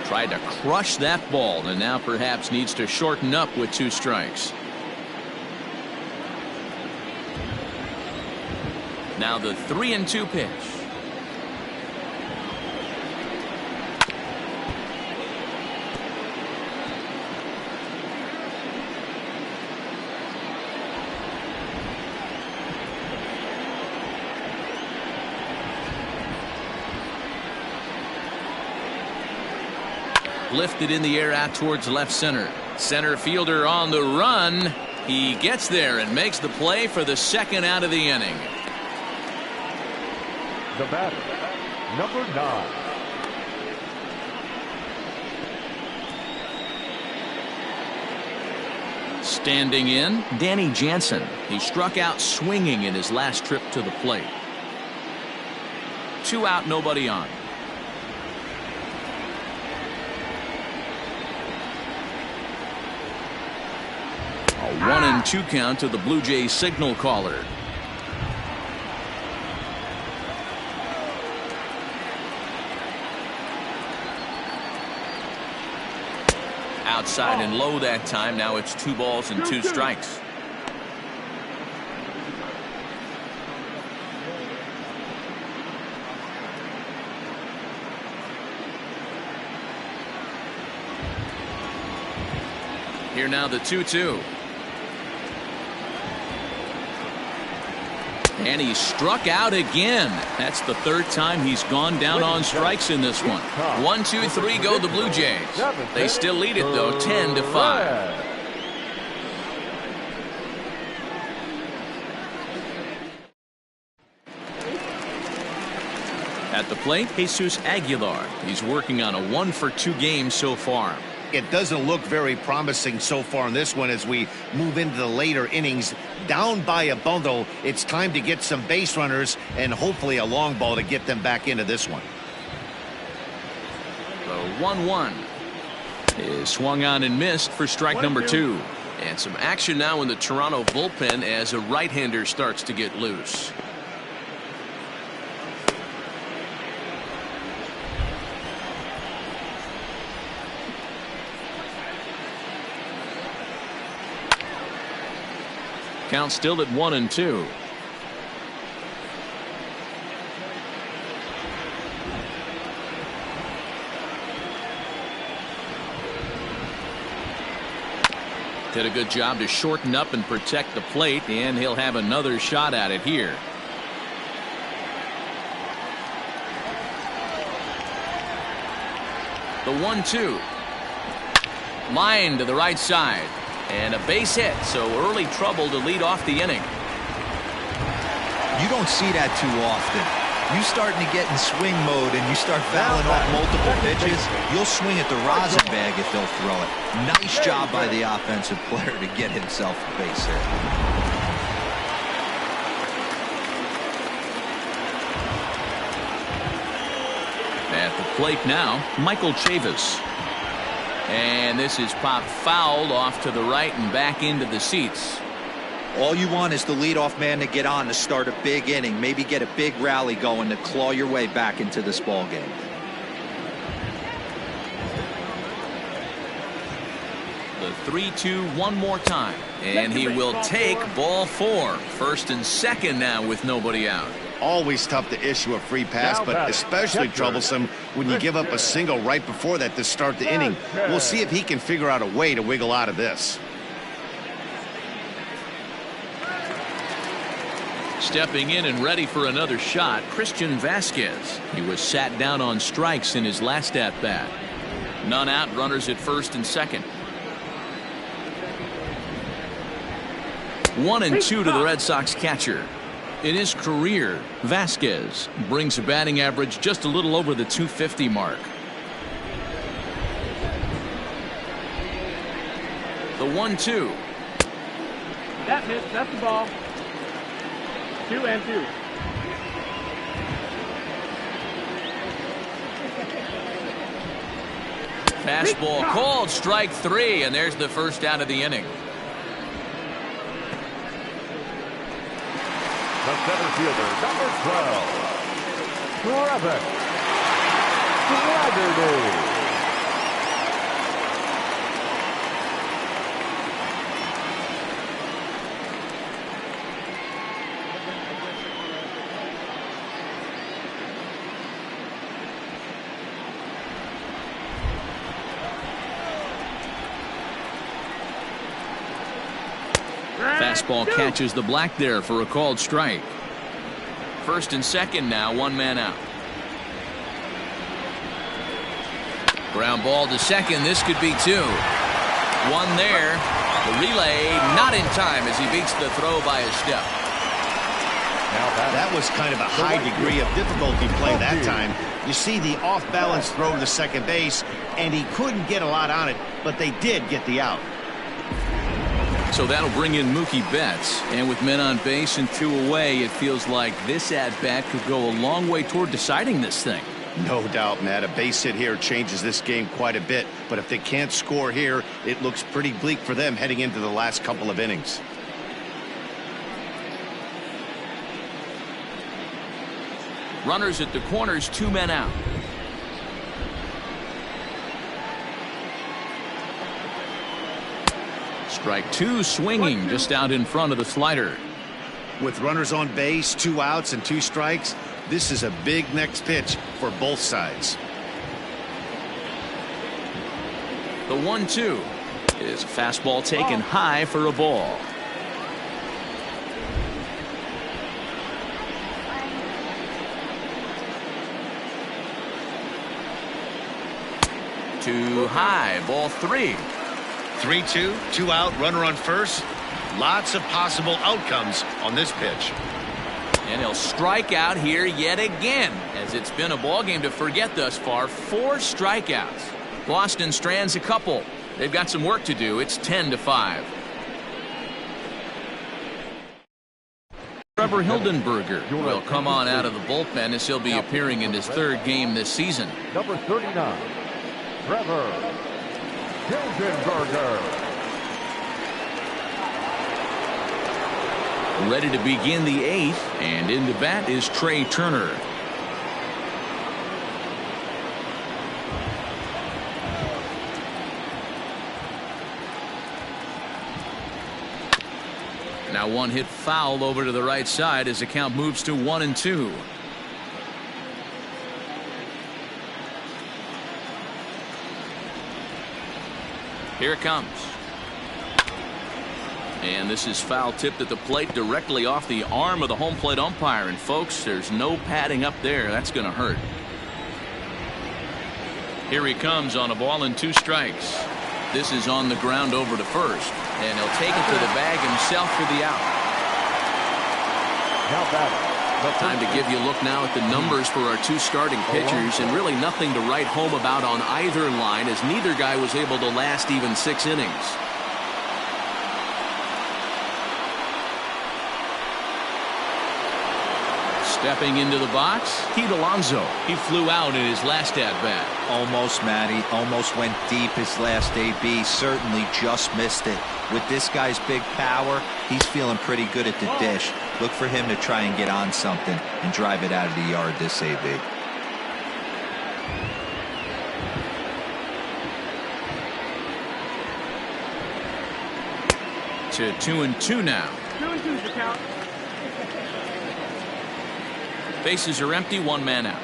Tried to crush that ball, and now perhaps needs to shorten up with 2 strikes. Now the 3-2 pitch. Lifted in the air out towards left center. Center fielder on the run. He gets there and makes the play for the second out of the inning. The batter, number 9. Standing in, Danny Jansen. He struck out swinging in his last trip to the plate. 2 out, nobody on. A 1-2 count to the Blue Jays signal caller. Outside and low that time. Now it's 2 balls and 2 strikes. Here now the 2-2. And he struck out again. That's the 3rd time he's gone down on strikes in this one. 1, 2, 3 go the Blue Jays. They still lead it though, 10-5. At the plate, Jesus Aguilar. He's working on a 1-for-2 game so far. It doesn't look very promising so far in this one as we move into the later innings. Down by a bundle, it's time to get some base runners and hopefully a long ball to get them back into this one. The 1-1 is swung on and missed for strike number 2. And some action now in the Toronto bullpen as a right-hander starts to get loose. Count still at 1-2. Did a good job to shorten up and protect the plate, and he'll have another shot at it here. The 1-2. Line to the right side. And a base hit, so early trouble to lead off the inning. You don't see that too often. You starting to get in swing mode and you start fouling off multiple pitches, you'll swing at the rosin bag if they'll throw it. Nice job by the offensive player to get himself a base hit. At the plate now, Michael Chavis. And this is popped fouled off to the right and back into the seats. All you want is the leadoff man to get on to start a big inning, maybe get a big rally going to claw your way back into this ball game. The 3-2 one more time, and he will take ball 4. First and second now with nobody out. Always tough to issue a free pass, but especially troublesome when you give up a single right before that to start the inning. We'll see if he can figure out a way to wiggle out of this. Stepping in and ready for another shot, Christian Vasquez. He was sat down on strikes in his last at-bat. None out, runners at first and second. 1-2 to the Red Sox catcher. In his career, Vasquez brings a batting average just a little over the 250 mark. The 1-2. That missed. That's the ball. 2-2. Fastball called, strike 3, and there's the first out of the inning. The center fielder, number 12, Travis Flaherty. Fastball catches the black there for a called strike. First and second now, one man out. Ground ball to second. This could be two. One there. The relay not in time as he beats the throw by a step. That was kind of a high degree of difficulty play that time. You see the off-balance throw to second base, and he couldn't get a lot on it, but they did get the out. So that'll bring in Mookie Betts. And with men on base and two away, it feels like this at-bat could go a long way toward deciding this thing. No doubt, Matt. A base hit here changes this game quite a bit. But if they can't score here, it looks pretty bleak for them heading into the last couple of innings. Runners at the corners, 2 men out. Strike 2, swinging just out in front of the slider. With runners on base, 2 outs and 2 strikes, this is a big next pitch for both sides. The 1-2 is a fastball taken high for a ball. Too high, ball 3. 3-2, 2 out, runner on first. Lots of possible outcomes on this pitch. And he'll strike out here yet again, as it's been a ball game to forget thus far. 4 strikeouts. Boston strands a couple. They've got some work to do. It's 10-5. Trevor Hildenberger will come on out of the bullpen as he'll be appearing in his 3rd game this season. Number 39, Trevor Hildenberger. Ready to begin the 8th, and in the bat is Trey Turner. Now one hit foul over to the right side as the count moves to 1-2. Here it comes. And this is foul tipped at the plate directly off the arm of the home plate umpire. And folks, there's no padding up there. That's going to hurt. Here he comes on a ball and 2 strikes. This is on the ground over to first. And he'll take it to the bag himself for the out. Time to give you a look now at the numbers for our 2 starting pitchers, and really nothing to write home about on either line, as neither guy was able to last even 6 innings. Stepping into the box, Pete Alonso. He flew out in his last at-bat. Almost, Matty. Almost went deep his last AB. Certainly just missed it. With this guy's big power, he's feeling pretty good at the dish. Look for him to try and get on something and drive it out of the yard this AB. To 2-2 now. 2-2's the count. Bases are empty, 1 man out.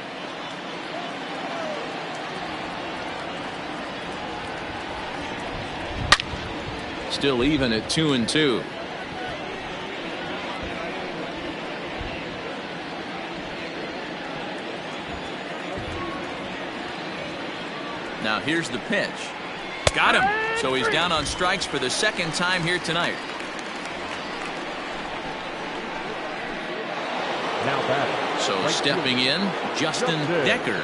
Still even at 2-2. Now here's the pitch. Got him. So he's down on strikes for the 2nd time here tonight. Now back. So stepping in, Justin Decker.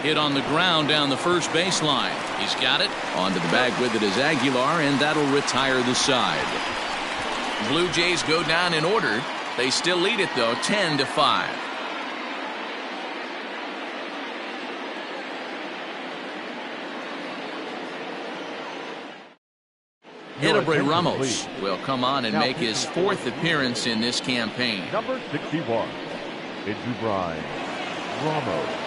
Hit on the ground down the first baseline. He's got it. Onto the bag with it is Aguilar, and that'll retire the side. Blue Jays go down in order. They still lead it, though, 10-5. Edubray Ramos will come on and make his 4th appearance in this campaign. Number 61, Edubray Ramos.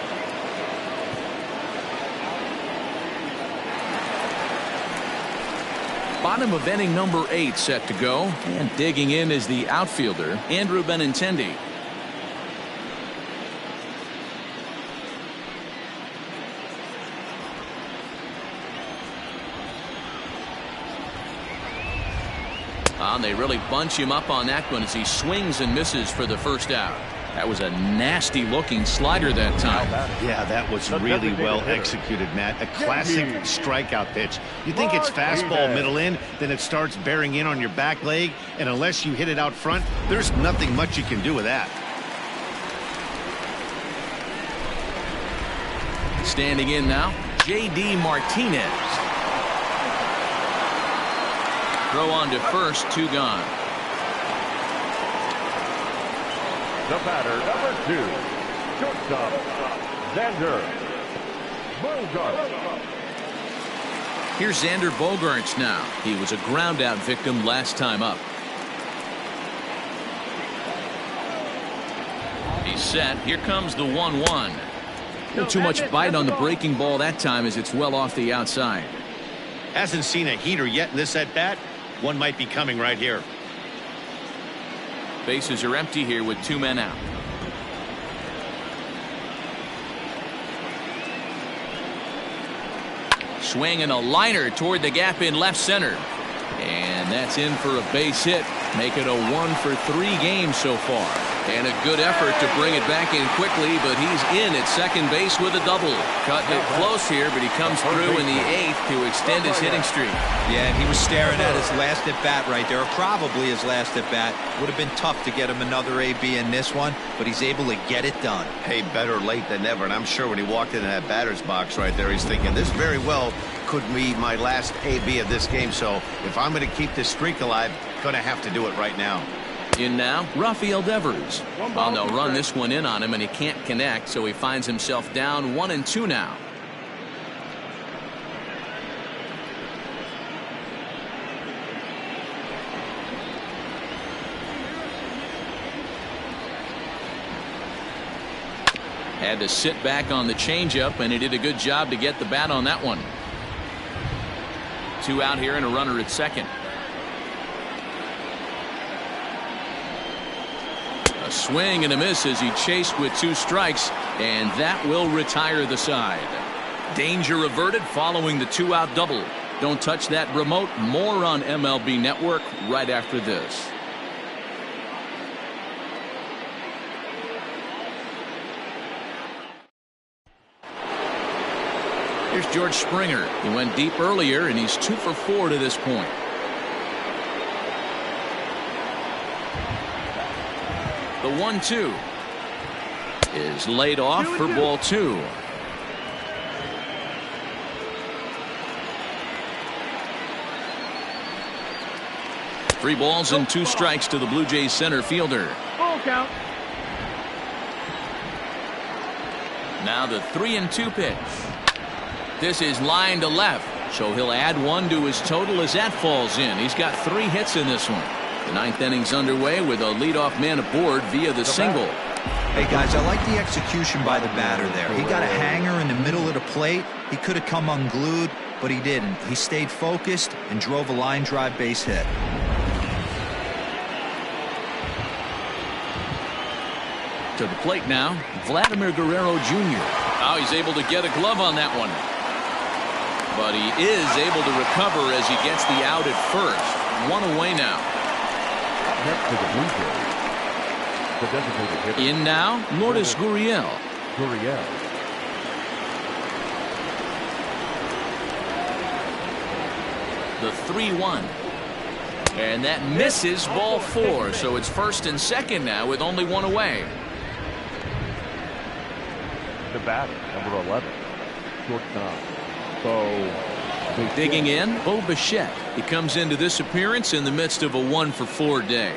Bottom of inning number 8 set to go, and digging in is the outfielder Andrew Benintendi. On And they really bunch him up on that one as he swings and misses for the first out. That was a nasty looking slider that time. Yeah, that was really well executed, Matt. A classic strikeout pitch. You think it's fastball middle in, then it starts bearing in on your back leg, and unless you hit it out front, there's nothing much you can do with that. Standing in now, J.D. Martinez. Throw on to first, 2 gone. The batter, number 2, shortstop, Xander Bogaerts. Here's Xander Bogaerts now. He was a ground-out victim last time up. He's set. Here comes the 1-1. Not too much bite on the breaking ball that time as it's well off the outside. Hasn't seen a heater yet in this at-bat. One might be coming right here. Bases are empty here with 2 men out. Swing and a liner toward the gap in left center. And that's in for a base hit. Make it a 1-for-3 game so far. And a good effort to bring it back in quickly, but he's in at second base with a double. Cutting it close here, but he comes through in the 8th to extend his hitting streak. Yeah, and he was staring at his last at-bat right there, or probably his last at-bat. Would have been tough to get him another AB in this one, but he's able to get it done. Hey, better late than never, and I'm sure when he walked into that batter's box right there, he's thinking, this very well could be my last AB of this game, so if I'm going to keep this streak alive, going to have to do it right now. In now, Rafael Devers. Well, they'll run this one in on him, and he can't connect, so he finds himself down 1-2 now. Had to sit back on the changeup, and he did a good job to get the bat on that one. 2 out here and a runner at second. A swing and a miss as he chased with 2 strikes, and that will retire the side. Danger averted following the 2-out double. Don't touch that remote. More on MLB Network right after this. Here's George Springer. He went deep earlier, and he's 2 for 4 to this point. The 1-2 is laid off for ball 2. Three balls and 2 strikes to the Blue Jays center fielder. Full count. Now the 3-2 pitch. This is line to left, so he'll add 1 to his total as that falls in. He's got 3 hits in this one. The 9th inning's underway with a leadoff man aboard via the single. Hey guys, I like the execution by the batter there. He got a hanger in the middle of the plate. He could have come unglued, but he didn't. He stayed focused and drove a line drive base hit. To the plate now, Vladimir Guerrero Jr. Oh, he's able to get a glove on that one. But he is able to recover as he gets the out at first. 1 away now. Next to the Blue Jays, the designated hitter. In now, Lourdes Gurriel. Gurriel. The 3-1. And that misses ball 4, so it's first and second now with only 1 away. The batter, number 11, shortstop, Bo Bichette. Digging in, Bo Bichette. He comes into this appearance in the midst of a 1-for-4 day.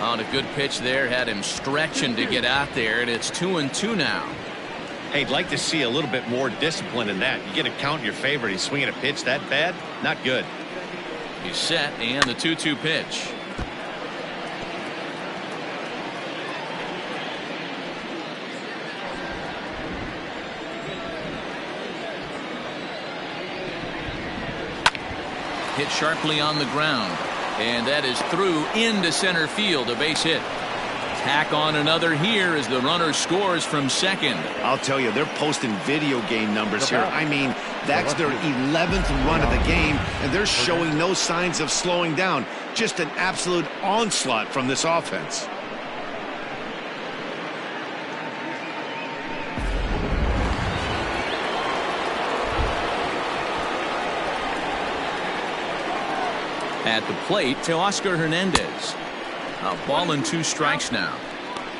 On a good pitch there, had him stretching to get out there, and it's 2-2 now. Hey, I'd like to see a little bit more discipline in that. You get a count in your favor. He's swinging a pitch that bad? Not good. He's set, and the 2-2 pitch. Hit sharply on the ground, and that is through into center field, a base hit. tack on another here as the runner scores from second. I'll tell you, they're posting video game numbers here. I mean, that's their 11th run of the game, and they're showing no signs of slowing down. Just an absolute onslaught from this offense. At the plate, Teoscar Hernandez. A ball and 2 strikes now.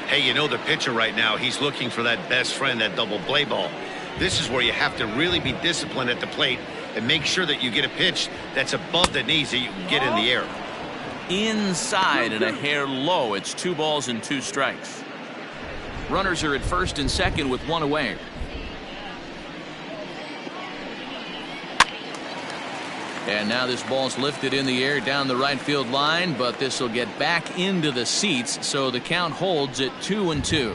Hey, you know the pitcher right now, he's looking for that best friend, that double play ball. This is where you have to really be disciplined at the plate and make sure that you get a pitch that's above the knees that you can get in the air. Inside and a hair low. It's 2 balls and 2 strikes. Runners are at first and second with 1 away. And now this ball's lifted in the air down the right field line, but this will get back into the seats, so the count holds at 2-2.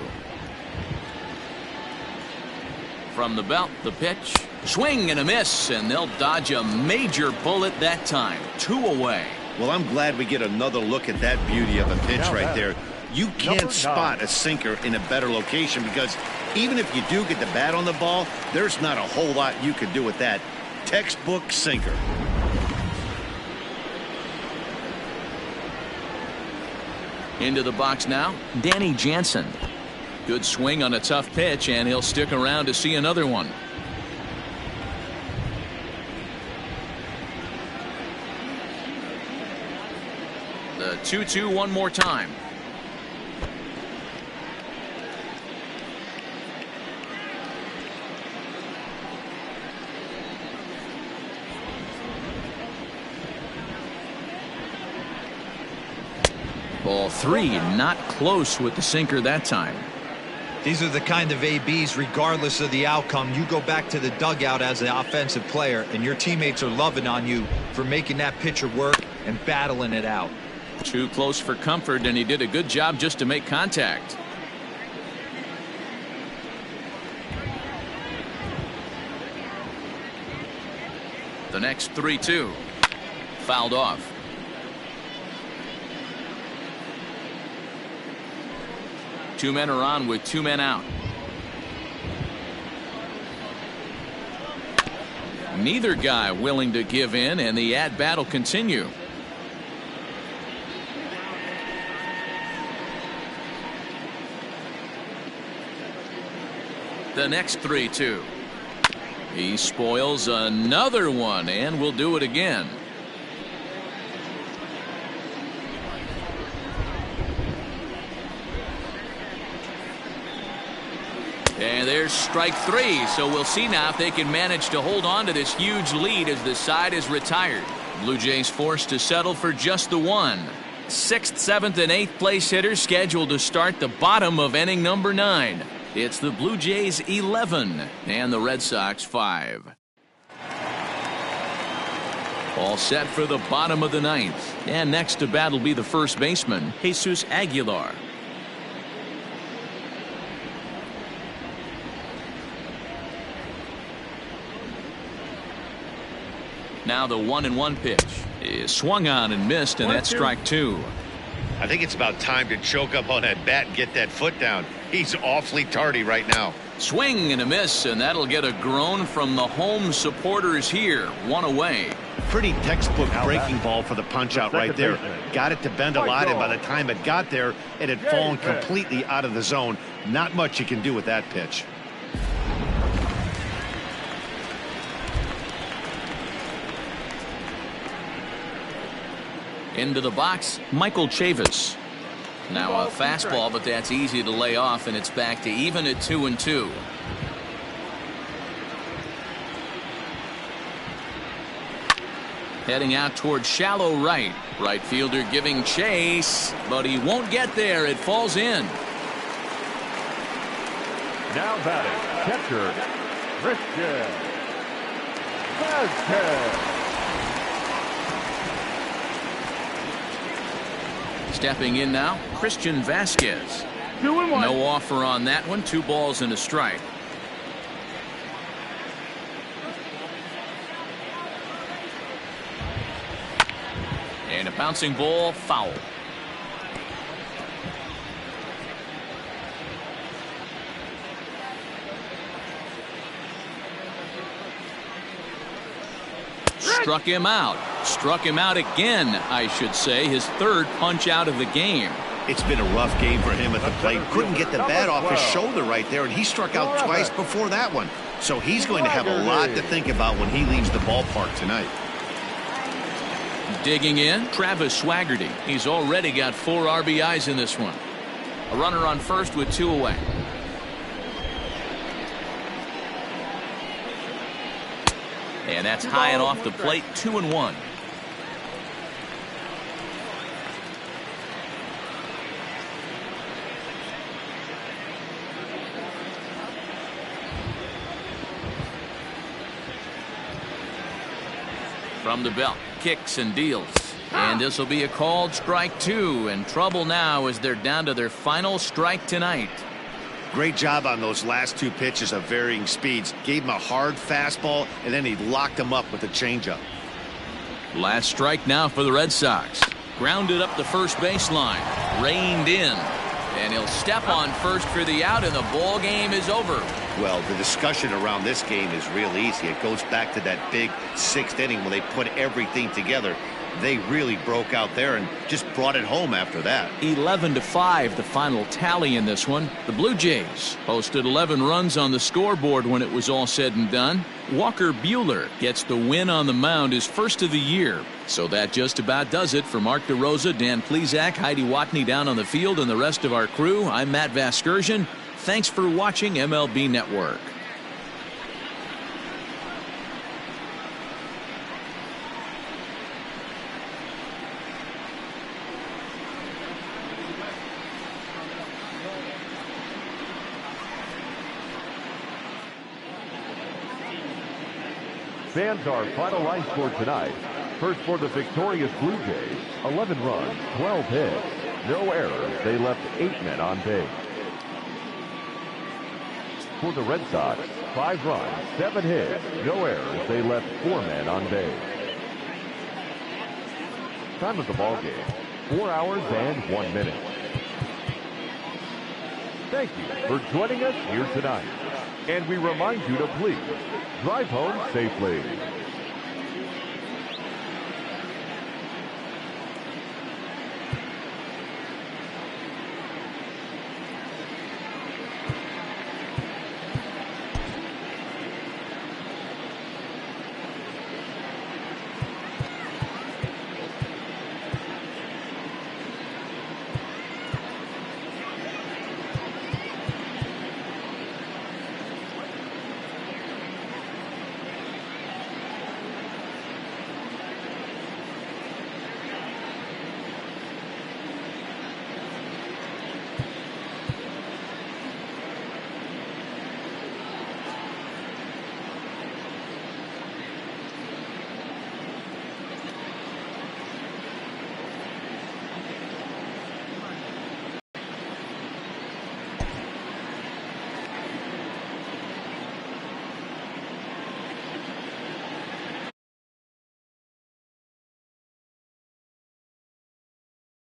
From the belt, the pitch, swing and a miss, and they'll dodge a major bullet that time. 2 away. Well, I'm glad we get another look at that beauty of a pitch right there. You can't spot a sinker in a better location, because even if you do get the bat on the ball, there's not a whole lot you can do with that. Textbook sinker. Into the box now, Danny Jansen. Good swing on a tough pitch, and he'll stick around to see another one. The 2-2 one more time. Ball 3, not close with the sinker that time. These are the kind of ABs, regardless of the outcome, you go back to the dugout as an offensive player, and your teammates are loving on you for making that pitcher work and battling it out. Too close for comfort, and he did a good job just to make contact. The next 3-2. Fouled off. Two men are on with 2 men out. Neither guy willing to give in, and the at-bat will continue. The next 3-2. He spoils another one, and will do it again. And there's strike 3, so we'll see now if they can manage to hold on to this huge lead as the side is retired. Blue Jays forced to settle for just the 1. 6th, 7th, and 8th place hitters scheduled to start the bottom of inning number 9. It's the Blue Jays 11 and the Red Sox 5. All set for the bottom of the 9th. And next to bat will be the first baseman, Jesus Aguilar. Now the 1-1 pitch is swung on and missed, and that's strike 2. I think it's about time to choke up on that bat and get that foot down. He's awfully tardy right now. Swing and a miss, and that'll get a groan from the home supporters here. 1 away. Pretty textbook breaking ball for the punch out right there. Got it to bend a lot, and by the time it got there, it had fallen completely out of the zone. Not much you can do with that pitch. Into the box, Michael Chavis. Now a fastball, but that's easy to lay off, and it's back to even at 2-2. Heading out toward shallow right. Right fielder giving chase, but he won't get there. It falls in. Now batting, catcher, Christian Vázquez. Stepping in now, Christian Vázquez. 2-1. No offer on that one. 2 balls and a strike. And a bouncing ball, foul. Struck him out. Struck him out again, I should say. His third punch out of the game. It's been a rough game for him at the plate. Couldn't get the bat off his shoulder right there, and he struck out twice before that one. So he's going to have a lot to think about when he leaves the ballpark tonight. Digging in, Travis Swaggerty. He's already got 4 RBIs in this one. A runner on first with 2 away. And that's high and off the plate, 2-1. From the belt, kicks and deals. And this will be a called strike 2. And trouble now as they're down to their final strike tonight. Great job on those last 2 pitches of varying speeds. Gave him a hard fastball, and then he locked him up with a changeup. Last strike now for the Red Sox. Grounded up the first baseline. Reined in. And he'll step on first for the out, and the ball game is over. Well, the discussion around this game is real easy. It goes back to that big 6th inning when they put everything together. They really broke out there and just brought it home after that. 11-5 the final tally in this one. The Blue Jays posted 11 runs on the scoreboard when it was all said and done. Walker Buehler gets the win on the mound, his first of the year. So that just about does it for Mark DeRosa, Dan Plesac, Heidi Watney down on the field, and the rest of our crew. I'm Matt Vasgersian. Thanks for watching MLB Network. Fans, our final line score tonight. First for the victorious Blue Jays, 11 runs, 12 hits, no errors. They left 8 men on base. For the Red Sox, 5 runs, 7 hits, no errors. They left 4 men on base. Time of the ball game, 4 hours and 1 minute. Thank you for joining us here tonight. And we remind you to please drive home safely.